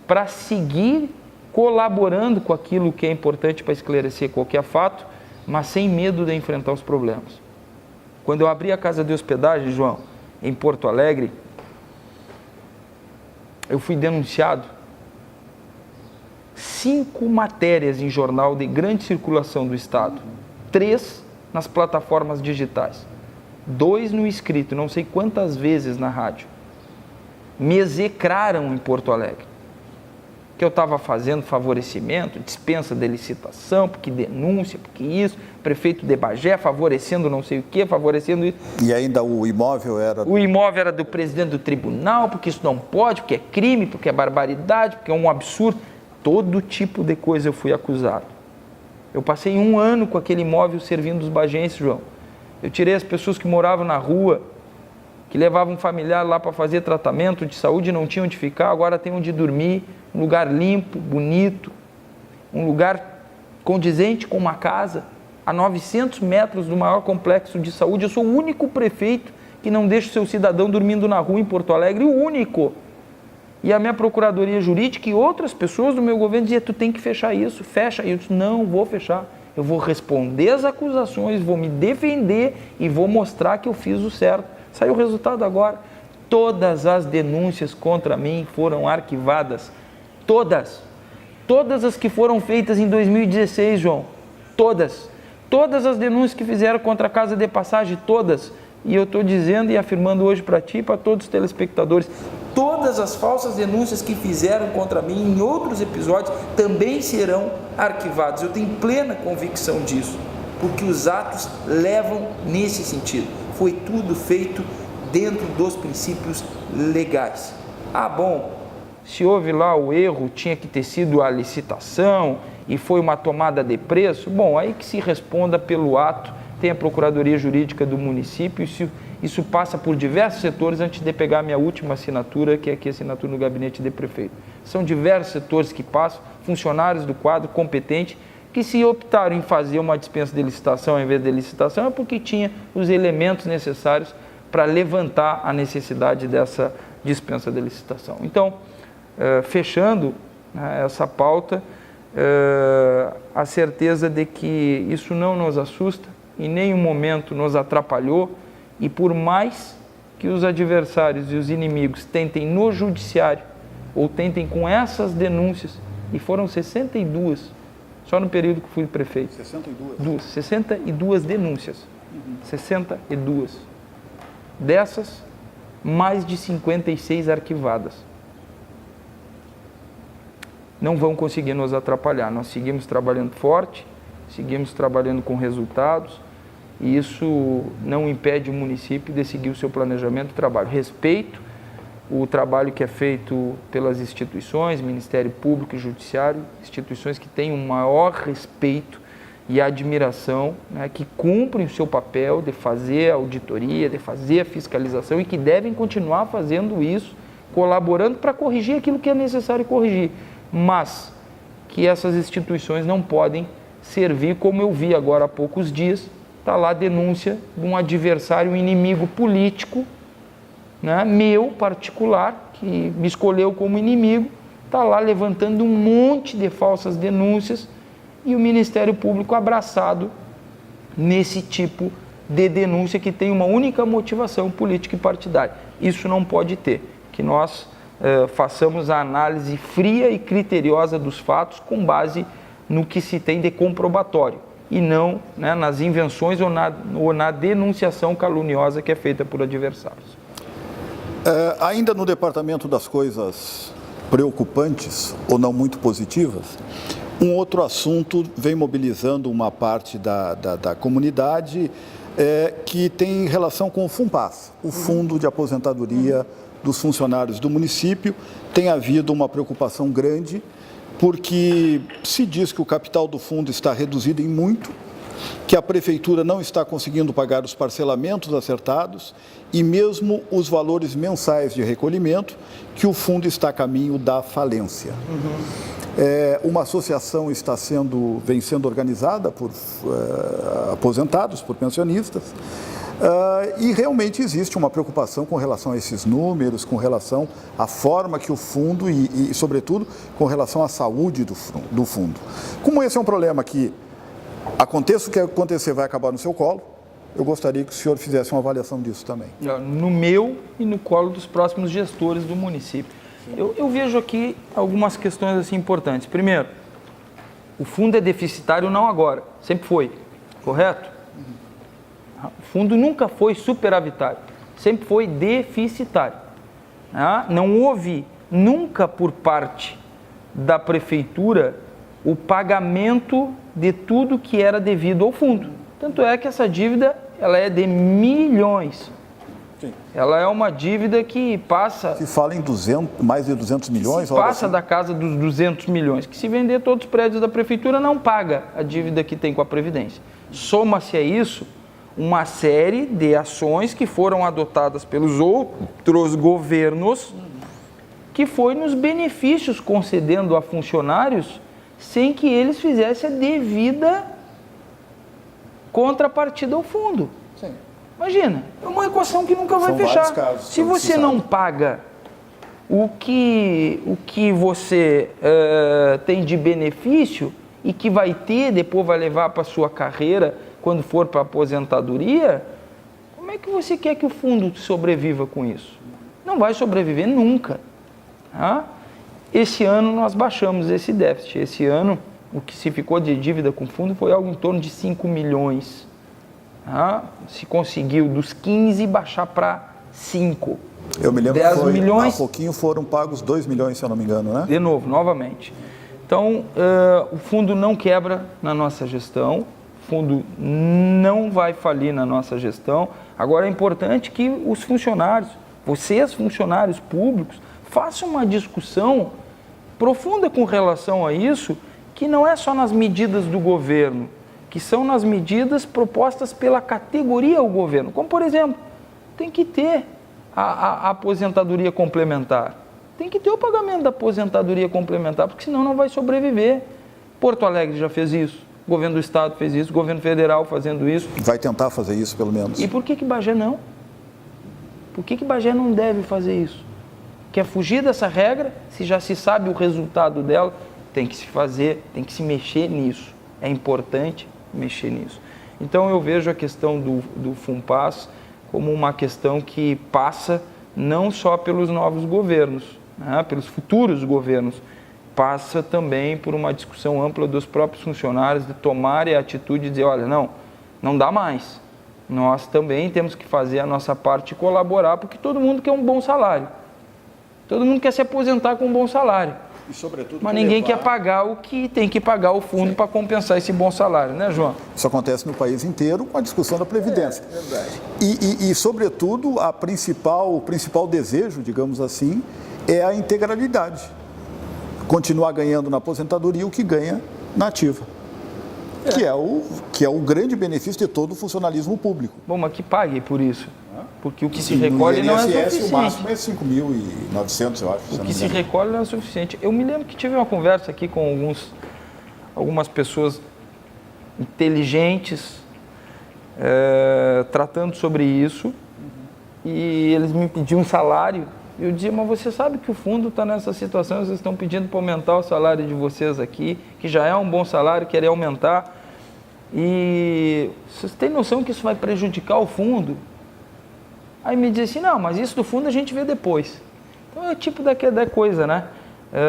para seguir colaborando com aquilo que é importante para esclarecer qualquer fato, mas sem medo de enfrentar os problemas. Quando eu abri a casa de hospedagem, João, em Porto Alegre, eu fui denunciado 5 matérias em jornal de grande circulação do Estado, 3 nas plataformas digitais, 2 no escrito, não sei quantas vezes na rádio. Me execraram em Porto Alegre, que eu estava fazendo favorecimento, dispensa de licitação, porque denúncia, porque isso, prefeito de Bagé favorecendo não sei o que, favorecendo isso. E ainda o imóvel era... O imóvel era do presidente do tribunal, porque isso não pode, porque é crime, porque é barbaridade, porque é um absurdo. Todo tipo de coisa eu fui acusado. Eu passei 1 ano com aquele imóvel servindo os bagenses, João. Eu tirei as pessoas que moravam na rua, que levavam um familiar lá para fazer tratamento de saúde, não tinham onde ficar, agora tem onde dormir, um lugar limpo, bonito, um lugar condizente com uma casa, a 900 metros do maior complexo de saúde. Eu sou o único prefeito que não deixa o seu cidadão dormindo na rua em Porto Alegre, o único. E a minha procuradoria jurídica e outras pessoas do meu governo diziam, tu tem que fechar isso, fecha. E eu disse, não vou fechar, eu vou responder as acusações, vou me defender e vou mostrar que eu fiz o certo. Saiu o resultado agora. Todas as denúncias contra mim foram arquivadas. Todas. Todas as que foram feitas em 2016, João. Todas. Todas as denúncias que fizeram contra a Casa de Passagem, todas. E eu estou dizendo e afirmando hoje para ti e para todos os telespectadores, todas as falsas denúncias que fizeram contra mim em outros episódios também serão arquivadas. Eu tenho plena convicção disso, porque os atos levam nesse sentido. Foi tudo feito dentro dos princípios legais. Ah, bom, se houve lá o erro, tinha que ter sido a licitação e foi uma tomada de preço, bom, aí que se responda pelo ato, tem a Procuradoria Jurídica do município, isso passa por diversos setores antes de pegar a minha última assinatura, que é aqui a assinatura no gabinete de prefeito. São diversos setores que passam, funcionários do quadro competente, que se optaram em fazer uma dispensa de licitação em vez de licitação é porque tinha os elementos necessários para levantar a necessidade dessa dispensa de licitação. Então, fechando essa pauta, a certeza de que isso não nos assusta, em nenhum momento nos atrapalhou, e por mais que os adversários e os inimigos tentem no judiciário, ou tentem com essas denúncias, e foram 62, só no período que fui prefeito. 62 denúncias. 62. Dessas, mais de 56 arquivadas. Não vão conseguir nos atrapalhar. Nós seguimos trabalhando forte, seguimos trabalhando com resultados, e isso não impede o município de seguir o seu planejamento de trabalho. Respeito o trabalho que é feito pelas instituições, Ministério Público e Judiciário, instituições que têm um maior respeito e admiração, né, que cumprem o seu papel de fazer a auditoria, de fazer a fiscalização e que devem continuar fazendo isso, colaborando para corrigir aquilo que é necessário corrigir, mas que essas instituições não podem servir, como eu vi agora há poucos dias, está lá a denúncia de um adversário, um inimigo político, né, meu particular, que me escolheu como inimigo, está lá levantando um monte de falsas denúncias e o Ministério Público abraçado nesse tipo de denúncia que tem uma única motivação política e partidária. Isso não pode ter, que nós façamos a análise fria e criteriosa dos fatos com base no que se tem de comprobatório e não, né, nas invenções ou na denunciação caluniosa que é feita por adversários. Ainda no departamento das coisas preocupantes ou não muito positivas, um outro assunto vem mobilizando uma parte da comunidade que tem relação com o FUNPAS, o Fundo de Aposentadoria dos Funcionários do Município. Tem havido uma preocupação grande, porque se diz que o capital do fundo está reduzido em muito, que a prefeitura não está conseguindo pagar os parcelamentos acertados e mesmo os valores mensais de recolhimento, que o fundo está a caminho da falência. Uma associação vem sendo organizada por aposentados, por pensionistas, e realmente existe uma preocupação com relação a esses números, com relação à forma que o fundo e sobretudo, com relação à saúde do fundo. Como esse é um problema que aconteça o que acontecer, vai acabar no seu colo, eu gostaria que o senhor fizesse uma avaliação disso também. No meu e no colo dos próximos gestores do município. Eu vejo aqui algumas questões assim importantes. Primeiro, o fundo é deficitário não agora, sempre foi, correto? O fundo nunca foi superavitário, sempre foi deficitário. Não houve nunca por parte da prefeitura o pagamento de tudo que era devido ao fundo. Tanto é que essa dívida ela é de milhões. Sim. Ela é uma dívida que passa... Se fala em mais de 200 milhões? Se passa da casa dos 200 milhões, que se vender todos os prédios da prefeitura não paga a dívida que tem com a Previdência. Soma-se a isso uma série de ações que foram adotadas pelos outros governos, que foi nos benefícios concedendo a funcionários sem que eles fizessem a devida contrapartida ao fundo. Sim. Imagina, é uma equação que nunca vai fechar. Casos, se você não paga o que você tem de benefício e que vai ter, depois vai levar para a sua carreira quando for para a aposentadoria, como é que você quer que o fundo sobreviva com isso? Não vai sobreviver nunca. Esse ano nós baixamos esse déficit. Esse ano, o que se ficou de dívida com o fundo foi algo em torno de 5 milhões. Se conseguiu dos 15 baixar para 5. Eu me lembro 10 que milhões. há pouquinho foram pagos 2 milhões, se eu não me engano, né? De novo, novamente. Então, o fundo não quebra na nossa gestão, o fundo não vai falir na nossa gestão. Agora, é importante que os funcionários, vocês, funcionários públicos, façam uma discussão profunda com relação a isso, que não é só nas medidas do governo, que são nas medidas propostas pela categoria ao governo. Como, por exemplo, tem que ter a aposentadoria complementar. Tem que ter o pagamento da aposentadoria complementar, porque senão não vai sobreviver. Porto Alegre já fez isso, o governo do estado fez isso, o governo federal fazendo isso. Vai tentar fazer isso, pelo menos. E por que Bagé não? Por que Bagé não deve fazer isso? Quer fugir dessa regra? Se já se sabe o resultado dela, tem que se fazer, tem que se mexer nisso. É importante mexer nisso. Então eu vejo a questão do FUNPAS como uma questão que passa não só pelos novos governos, né, pelos futuros governos, passa também por uma discussão ampla dos próprios funcionários de tomarem a atitude de dizer, olha, não dá mais. Nós também temos que fazer a nossa parte e colaborar, porque todo mundo quer um bom salário. Todo mundo quer se aposentar com um bom salário. E, sobretudo, mas ninguém quer pagar o que tem que pagar o fundo para compensar esse bom salário, né, João? Isso acontece no país inteiro com a discussão da Previdência. É verdade. E sobretudo, o principal desejo, digamos assim, é a integralidade. Continuar ganhando na aposentadoria o que ganha na ativa. Que é o grande benefício de todo o funcionalismo público. Bom, mas que pague por isso. Porque o que se recolhe não é suficiente. O máximo é 5.900, eu acho. O que se recolhe não é suficiente. Eu me lembro que tive uma conversa aqui com algumas pessoas inteligentes tratando sobre isso, e eles me pediam um salário. E eu dizia, mas você sabe que o fundo está nessa situação, vocês estão pedindo para aumentar o salário de vocês aqui, que já é um bom salário, querem aumentar. E vocês têm noção que isso vai prejudicar o fundo? Aí me diz assim, não, mas isso do fundo a gente vê depois. Então é o tipo da coisa, né?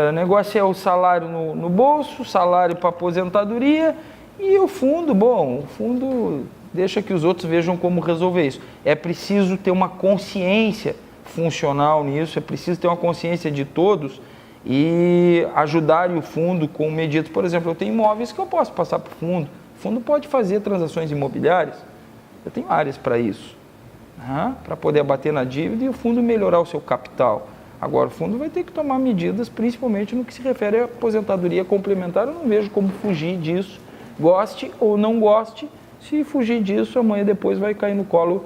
O negócio é o salário no bolso, salário para aposentadoria e o fundo, o fundo deixa que os outros vejam como resolver isso. É preciso ter uma consciência funcional nisso, é preciso ter uma consciência de todos e ajudarem o fundo com medidas. Por exemplo, eu tenho imóveis que eu posso passar para o fundo. O fundo pode fazer transações imobiliárias. Eu tenho áreas para isso. Para poder abater na dívida e o fundo melhorar o seu capital. Agora, o fundo vai ter que tomar medidas, principalmente no que se refere à aposentadoria complementar. Eu não vejo como fugir disso, goste ou não goste. Se fugir disso, amanhã depois vai cair no colo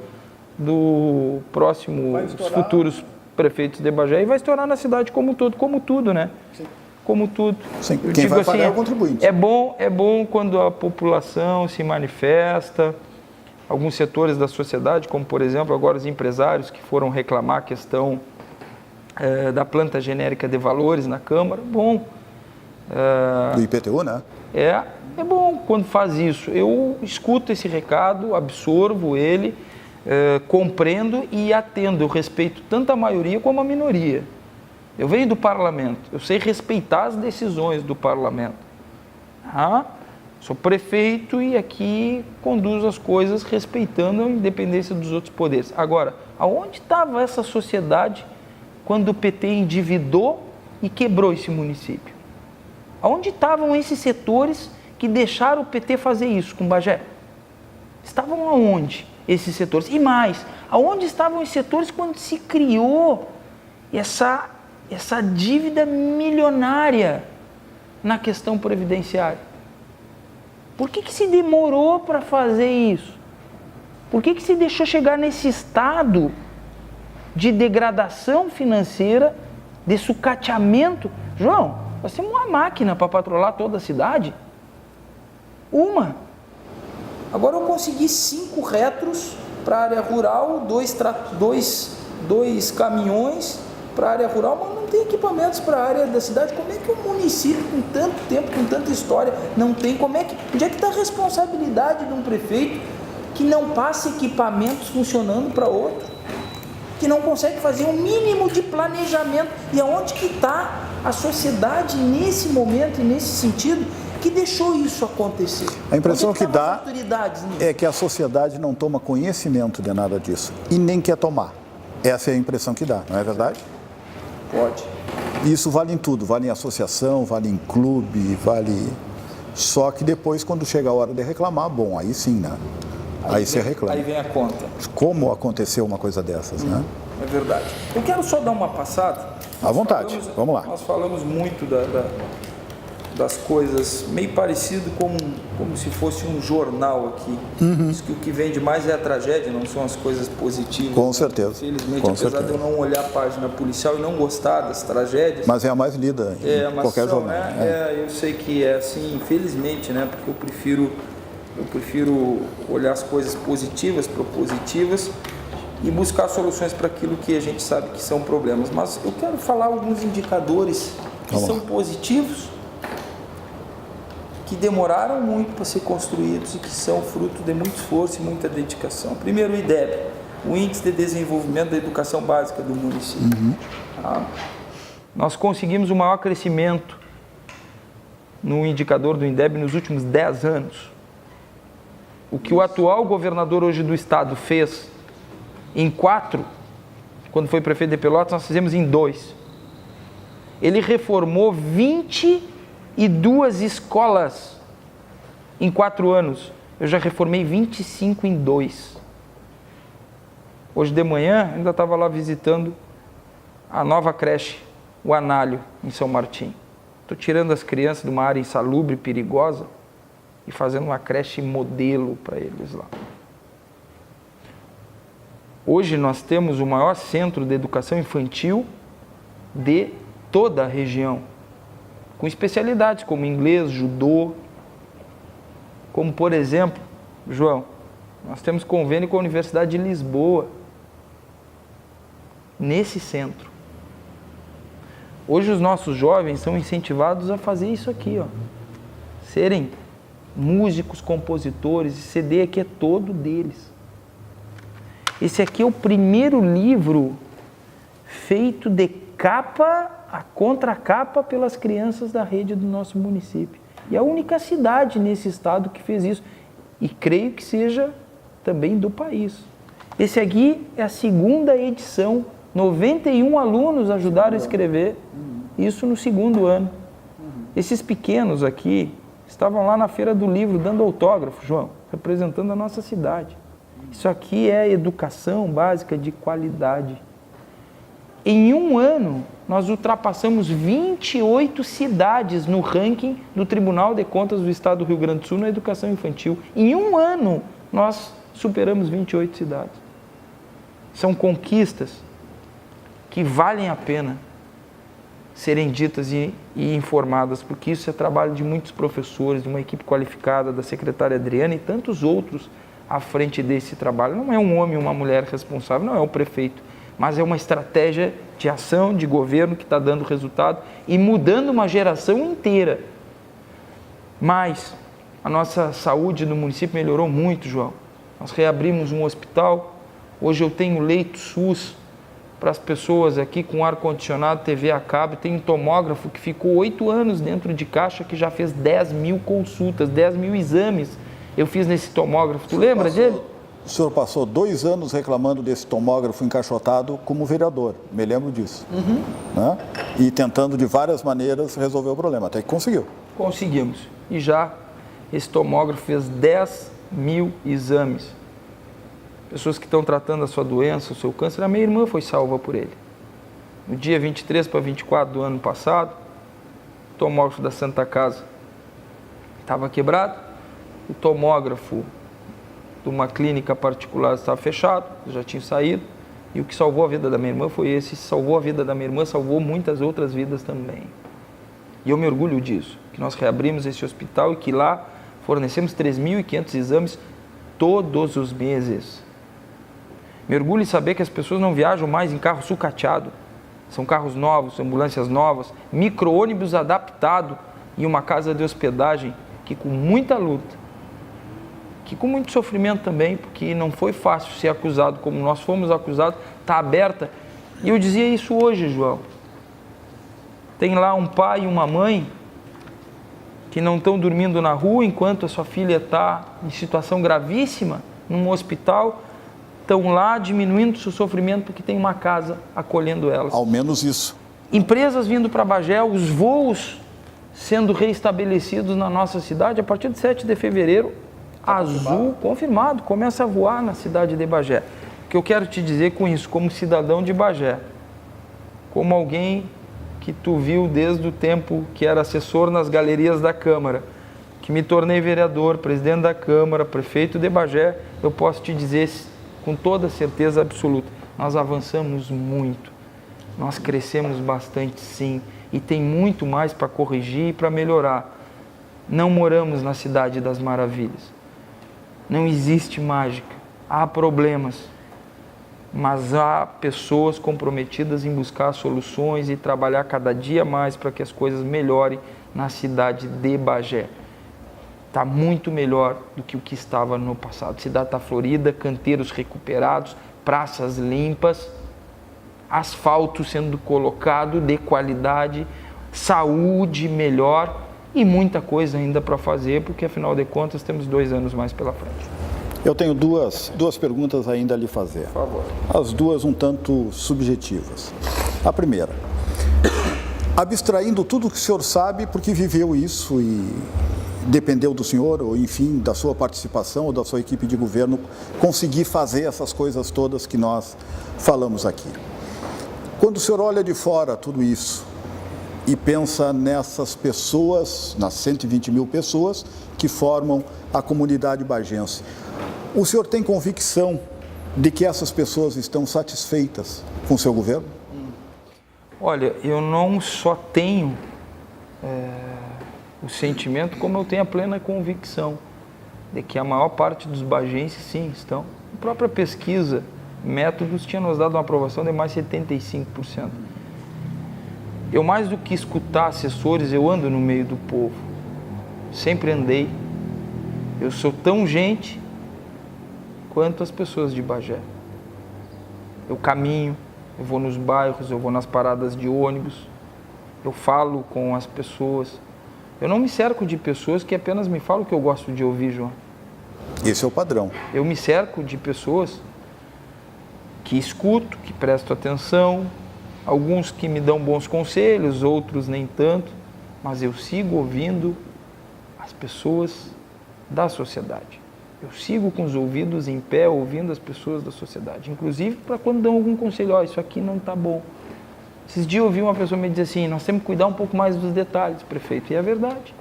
do próximo, dos futuros prefeitos de Bagé e vai estourar na cidade como tudo, né? Sim. Como tudo. Sim. Quem vai pagar é o contribuinte. É bom quando a população se manifesta. Alguns setores da sociedade, como por exemplo agora os empresários que foram reclamar a questão da planta genérica de valores na Câmara, bom. Do IPTU, né? É bom quando faz isso. Eu escuto esse recado, absorvo ele, compreendo e atendo. Eu respeito tanto a maioria como a minoria. Eu venho do parlamento, eu sei respeitar as decisões do parlamento. Sou prefeito e aqui conduzo as coisas respeitando a independência dos outros poderes. Agora, aonde estava essa sociedade quando o PT endividou e quebrou esse município? Aonde estavam esses setores que deixaram o PT fazer isso com Bagé? Estavam aonde esses setores? E mais, aonde estavam os setores quando se criou essa dívida milionária na questão previdenciária? Por que se demorou para fazer isso? Por que se deixou chegar nesse estado de degradação financeira, de sucateamento? João, nós temos uma máquina para patrulhar toda a cidade. Agora eu consegui 5 retros para a área rural, 2 caminhões para a área rural, mas não tem equipamentos para a área da cidade. Como é que um município com tanto tempo, com tanta história, não tem? Onde é que está a responsabilidade de um prefeito que não passa equipamentos funcionando para outro? Que não consegue fazer um mínimo de planejamento? E aonde que está a sociedade nesse momento e nesse sentido que deixou isso acontecer? A impressão que dá é que a sociedade não toma conhecimento de nada disso e nem quer tomar. Essa é a impressão que dá, não é verdade? Pode. Isso vale em tudo, vale em associação, vale em clube, vale... Só que depois, quando chega a hora de reclamar, bom, aí sim, né? Aí você reclama. Aí vem a conta. Como aconteceu uma coisa dessas, né? É verdade. Eu quero só dar uma passada. À vontade, vamos lá. Nós falamos muito das coisas, meio parecido como se fosse um jornal aqui. Diz que o que vende mais é a tragédia, não são as coisas positivas. Com certeza. Infelizmente, com apesar certeza. de eu não olhar a página policial e não gostar das tragédias... Mas é a mais lida em qualquer jornal. Né? Eu sei que é assim, infelizmente, né? Porque eu prefiro olhar as coisas positivas, propositivas, e buscar soluções para aquilo que a gente sabe que são problemas. Mas eu quero falar alguns indicadores que são positivos, que demoraram muito para ser construídos e que são fruto de muito esforço e muita dedicação. Primeiro, o IDEB, o Índice de Desenvolvimento da Educação Básica do município. Tá? Nós conseguimos o maior crescimento no indicador do INDEB nos últimos 10 anos. O que o atual governador hoje do estado fez em 4, quando foi prefeito de Pelotas, nós fizemos em 2. Ele reformou 22 escolas em 4 anos. Eu já reformei 25 em 2. Hoje de manhã, ainda estava lá visitando a nova creche, o Análio, em São Martim. Estou tirando as crianças de uma área insalubre, perigosa, e fazendo uma creche modelo para eles lá. Hoje nós temos o maior centro de educação infantil de toda a região, com especialidades como inglês, judô, como por exemplo, João, nós temos convênio com a Universidade de Lisboa, nesse centro. Hoje os nossos jovens são incentivados a fazer isso aqui, ó, serem músicos, compositores, esse CD aqui é todo deles. Esse aqui é o primeiro livro feito de capa a contracapa pelas crianças da rede do nosso município. E a única cidade nesse estado que fez isso. E creio que seja também do país. Esse aqui é a 2ª edição. 91 alunos ajudaram a escrever isso no 2º ano. Esses pequenos aqui estavam lá na Feira do Livro dando autógrafo, João, representando a nossa cidade. Isso aqui é educação básica de qualidade. Em um ano, nós ultrapassamos 28 cidades no ranking do Tribunal de Contas do Estado do Rio Grande do Sul na educação infantil. Em um ano, nós superamos 28 cidades. São conquistas que valem a pena serem ditas e informadas, porque isso é trabalho de muitos professores, de uma equipe qualificada, da secretária Adriana e tantos outros à frente desse trabalho. Não é um homem ou uma mulher responsável, não é o prefeito, mas é uma estratégia de ação, de governo que está dando resultado e mudando uma geração inteira. Mas a nossa saúde no município melhorou muito, João. Nós reabrimos um hospital, hoje eu tenho leito SUS para as pessoas aqui com ar-condicionado, TV a cabo, tem um tomógrafo que ficou 8 anos dentro de caixa, que já fez 10 mil consultas, 10 mil exames. Eu fiz nesse tomógrafo, tu lembra dele? O senhor passou 2 anos reclamando desse tomógrafo encaixotado como vereador, me lembro disso. Né? E tentando de várias maneiras resolver o problema, até que conseguiu. Conseguimos. E já esse tomógrafo fez 10 mil exames. Pessoas que estão tratando a sua doença, o seu câncer, a minha irmã foi salva por ele. No dia 23 para 24 do ano passado, o tomógrafo da Santa Casa estava quebrado, o tomógrafo de uma clínica particular estava fechado, já tinha saído, e o que salvou a vida da minha irmã foi esse, salvou a vida da minha irmã, salvou muitas outras vidas também. E eu me orgulho disso, que nós reabrimos esse hospital e que lá fornecemos 3.500 exames todos os meses. Me orgulho em saber que as pessoas não viajam mais em carro sucateado, são carros novos, ambulâncias novas, micro-ônibus adaptado e uma casa de hospedagem que com muita luta, que com muito sofrimento também, porque não foi fácil ser acusado como nós fomos acusados, está aberta. E eu dizia isso hoje, João. Tem lá um pai e uma mãe que não estão dormindo na rua enquanto a sua filha está em situação gravíssima, num hospital, estão lá diminuindo o seu sofrimento porque tem uma casa acolhendo elas. Ao menos isso. Empresas vindo para Bagé, os voos sendo reestabelecidos na nossa cidade a partir de 7 de fevereiro. Azul, confirmado, começa a voar na cidade de Bagé. O que eu quero te dizer com isso, como cidadão de Bagé, como alguém que tu viu desde o tempo que era assessor nas galerias da Câmara, que me tornei vereador, presidente da Câmara, prefeito de Bagé, eu posso te dizer com toda certeza absoluta, nós avançamos muito, nós crescemos bastante sim, e tem muito mais para corrigir e para melhorar. Não moramos na cidade das maravilhas, não existe mágica, há problemas, mas há pessoas comprometidas em buscar soluções e trabalhar cada dia mais para que as coisas melhorem na cidade de Bagé. Está muito melhor do que o que estava no passado. A cidade está florida, canteiros recuperados, praças limpas, asfalto sendo colocado de qualidade, saúde melhor e muita coisa ainda para fazer, porque afinal de contas temos 2 anos mais pela frente. Eu tenho duas perguntas ainda a lhe fazer. Por favor. As duas um tanto subjetivas. A primeira, abstraindo tudo que o senhor sabe, porque viveu isso e dependeu do senhor, ou enfim, da sua participação ou da sua equipe de governo, conseguir fazer essas coisas todas que nós falamos aqui. Quando o senhor olha de fora tudo isso e pensa nessas pessoas, nas 120 mil pessoas que formam a comunidade bagense, o senhor tem convicção de que essas pessoas estão satisfeitas com o seu governo? Olha, eu não só tenho o sentimento, como eu tenho a plena convicção de que a maior parte dos bagenses, sim, estão. A própria pesquisa, métodos, tinha nos dado uma aprovação de mais de 75%. Eu, mais do que escutar assessores, eu ando no meio do povo. Sempre andei. Eu sou tão gente quanto as pessoas de Bagé. Eu caminho, eu vou nos bairros, eu vou nas paradas de ônibus, eu falo com as pessoas. Eu não me cerco de pessoas que apenas me falam o que eu gosto de ouvir, João. Esse é o padrão. Eu me cerco de pessoas que escuto, que presto atenção, alguns que me dão bons conselhos, outros nem tanto, mas eu sigo ouvindo as pessoas da sociedade. Eu sigo com os ouvidos em pé, ouvindo as pessoas da sociedade, inclusive para quando dão algum conselho, isso aqui não está bom. Esses dias eu ouvi uma pessoa me dizer assim, nós temos que cuidar um pouco mais dos detalhes, prefeito, e é verdade.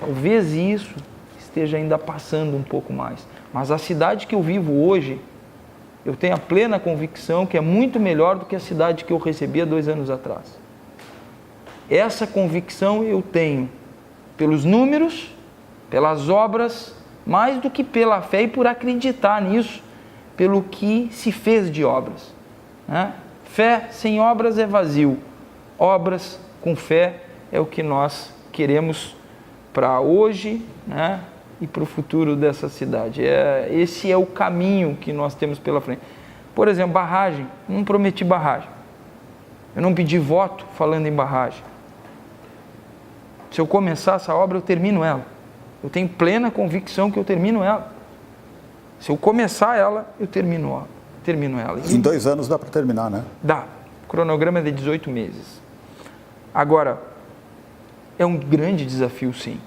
Talvez isso esteja ainda passando um pouco mais, mas a cidade que eu vivo hoje, eu tenho a plena convicção que é muito melhor do que a cidade que eu recebia 2 anos atrás. Essa convicção eu tenho pelos números, pelas obras, mais do que pela fé e por acreditar nisso, pelo que se fez de obras, né? Fé sem obras é vazio, obras com fé é o que nós queremos para hoje, né? E para o futuro dessa cidade. Esse é o caminho que nós temos pela frente. Por exemplo, barragem, não prometi barragem, eu não pedi voto falando em barragem. Se eu começar essa obra, eu termino ela. Eu tenho plena convicção que eu termino ela. Se eu começar ela, eu termino ela. Em 2 anos dá para terminar, né? Dá. O cronograma é de 18 meses. Agora, é um grande desafio, sim.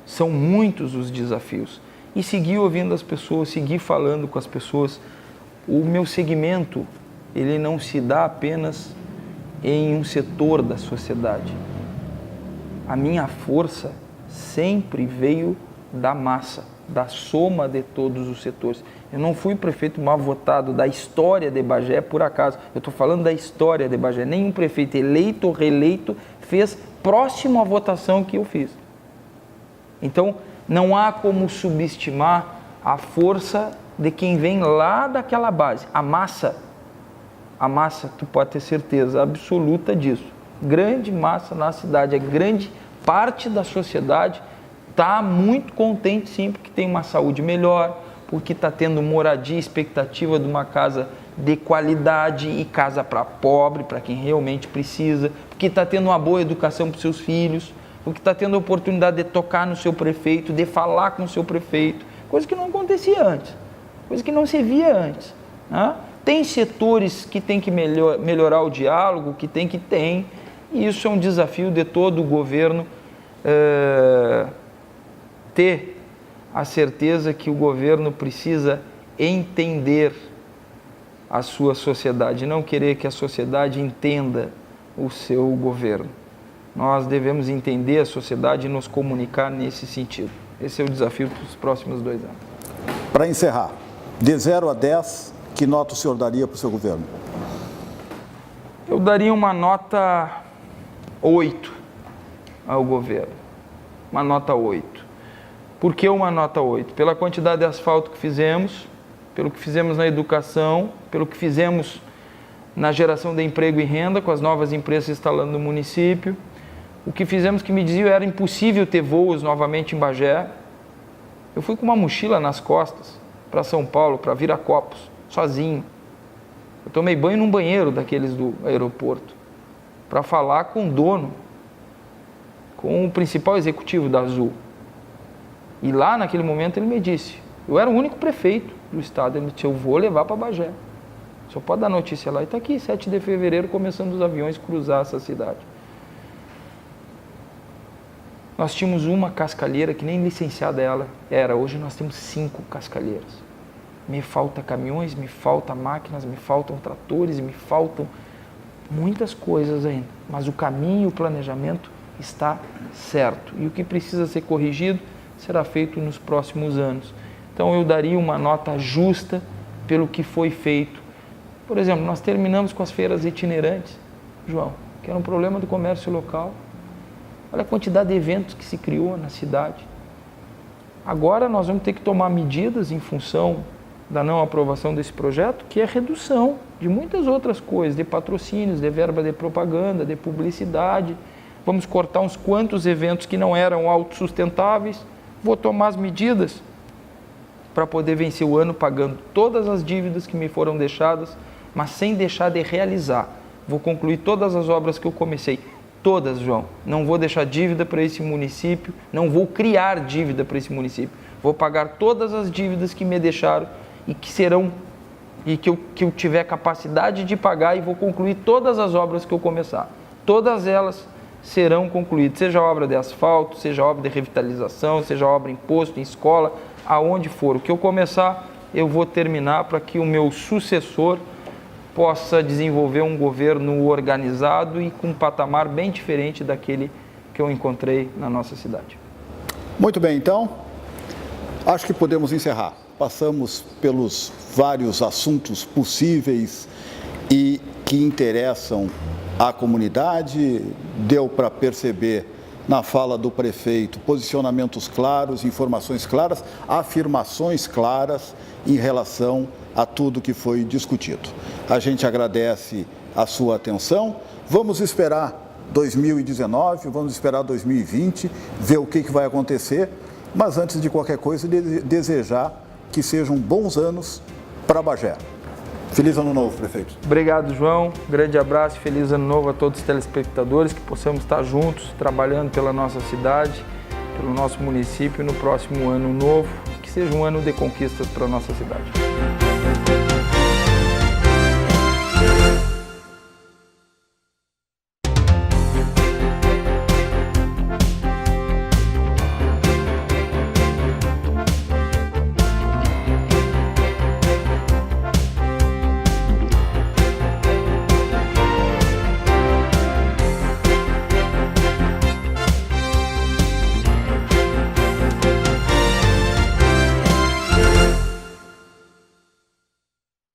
São muitos os desafios. E seguir ouvindo as pessoas, seguir falando com as pessoas. O meu segmento, ele não se dá apenas em um setor da sociedade. A minha força sempre veio da massa, da soma de todos os setores. Eu não fui prefeito mal votado da história de Bagé por acaso. Eu estou falando da história de Bagé. Nenhum prefeito eleito ou reeleito fez próximo à votação que eu fiz. Então, não há como subestimar a força de quem vem lá daquela base. A massa, tu pode ter certeza absoluta disso. Grande massa na cidade, a grande parte da sociedade está muito contente sim, porque tem uma saúde melhor, porque está tendo moradia, expectativa de uma casa de qualidade e casa para pobre, para quem realmente precisa, porque está tendo uma boa educação para os seus filhos, porque está tendo a oportunidade de tocar no seu prefeito, de falar com o seu prefeito, coisa que não acontecia antes. coisa que não se via antes, né? Tem setores que tem que melhorar o diálogo, que tem, e isso é um desafio de todo o governo, ter a certeza que o governo precisa entender a sua sociedade, não querer que a sociedade entenda o seu governo. Nós devemos entender a sociedade e nos comunicar nesse sentido. Esse é o desafio para os próximos 2 anos. Para encerrar, de 0 a 10, que nota o senhor daria para o seu governo? Eu daria uma nota 8 ao governo. Uma nota 8. Por que uma nota 8? Pela quantidade de asfalto que fizemos, pelo que fizemos na educação, pelo que fizemos na geração de emprego e renda, com as novas empresas instalando no município, o que fizemos que me diziam era impossível ter voos novamente em Bagé. Eu fui com uma mochila nas costas para São Paulo, para Viracopos, sozinho. Eu tomei banho num banheiro daqueles do aeroporto, para falar com o dono, com o principal executivo da Azul. E lá, naquele momento, ele me disse, eu era o único prefeito do estado, ele me disse, eu vou levar para Bagé. Só pode dar notícia lá. E está aqui, 7 de fevereiro, começando os aviões cruzar essa cidade. Nós tínhamos uma cascalheira que nem licenciada ela era. Hoje nós temos 5 cascalheiras. Me faltam caminhões, me faltam máquinas, me faltam tratores, me faltam muitas coisas ainda. Mas o caminho e o planejamento está certo. E o que precisa ser corrigido será feito nos próximos anos. Então eu daria uma nota justa pelo que foi feito. Por exemplo, nós terminamos com as feiras itinerantes, João, que era um problema do comércio local. Olha a quantidade de eventos que se criou na cidade. Agora nós vamos ter que tomar medidas em função da não aprovação desse projeto, que é redução de muitas outras coisas, de patrocínios, de verba de propaganda, de publicidade. Vamos cortar uns quantos eventos que não eram autossustentáveis. Vou tomar as medidas para poder vencer o ano pagando todas as dívidas que me foram deixadas, mas sem deixar de realizar. Vou concluir todas as obras que eu comecei. Todas, João. Não vou deixar dívida para esse município, não vou criar dívida para esse município. Vou pagar todas as dívidas que me deixaram e que serão, e que eu tiver capacidade de pagar, e vou concluir todas as obras que eu começar. Todas elas serão concluídas, seja obra de asfalto, seja obra de revitalização, seja obra em posto, em escola, aonde for. O que eu começar, eu vou terminar para que o meu sucessor possa desenvolver um governo organizado e com um patamar bem diferente daquele que eu encontrei na nossa cidade. Muito bem, então, acho que podemos encerrar. Passamos pelos vários assuntos possíveis e que interessam à comunidade. Deu para perceber na fala do prefeito posicionamentos claros, informações claras, afirmações claras em relação a tudo que foi discutido. A gente agradece a sua atenção. Vamos esperar 2019, vamos esperar 2020, ver o que vai acontecer, mas antes de qualquer coisa, desejar que sejam bons anos para Bagé. Feliz Ano Novo, prefeito. Obrigado, João. Grande abraço e feliz Ano Novo a todos os telespectadores, que possamos estar juntos, trabalhando pela nossa cidade, pelo nosso município no próximo Ano Novo, que seja um ano de conquistas para a nossa cidade.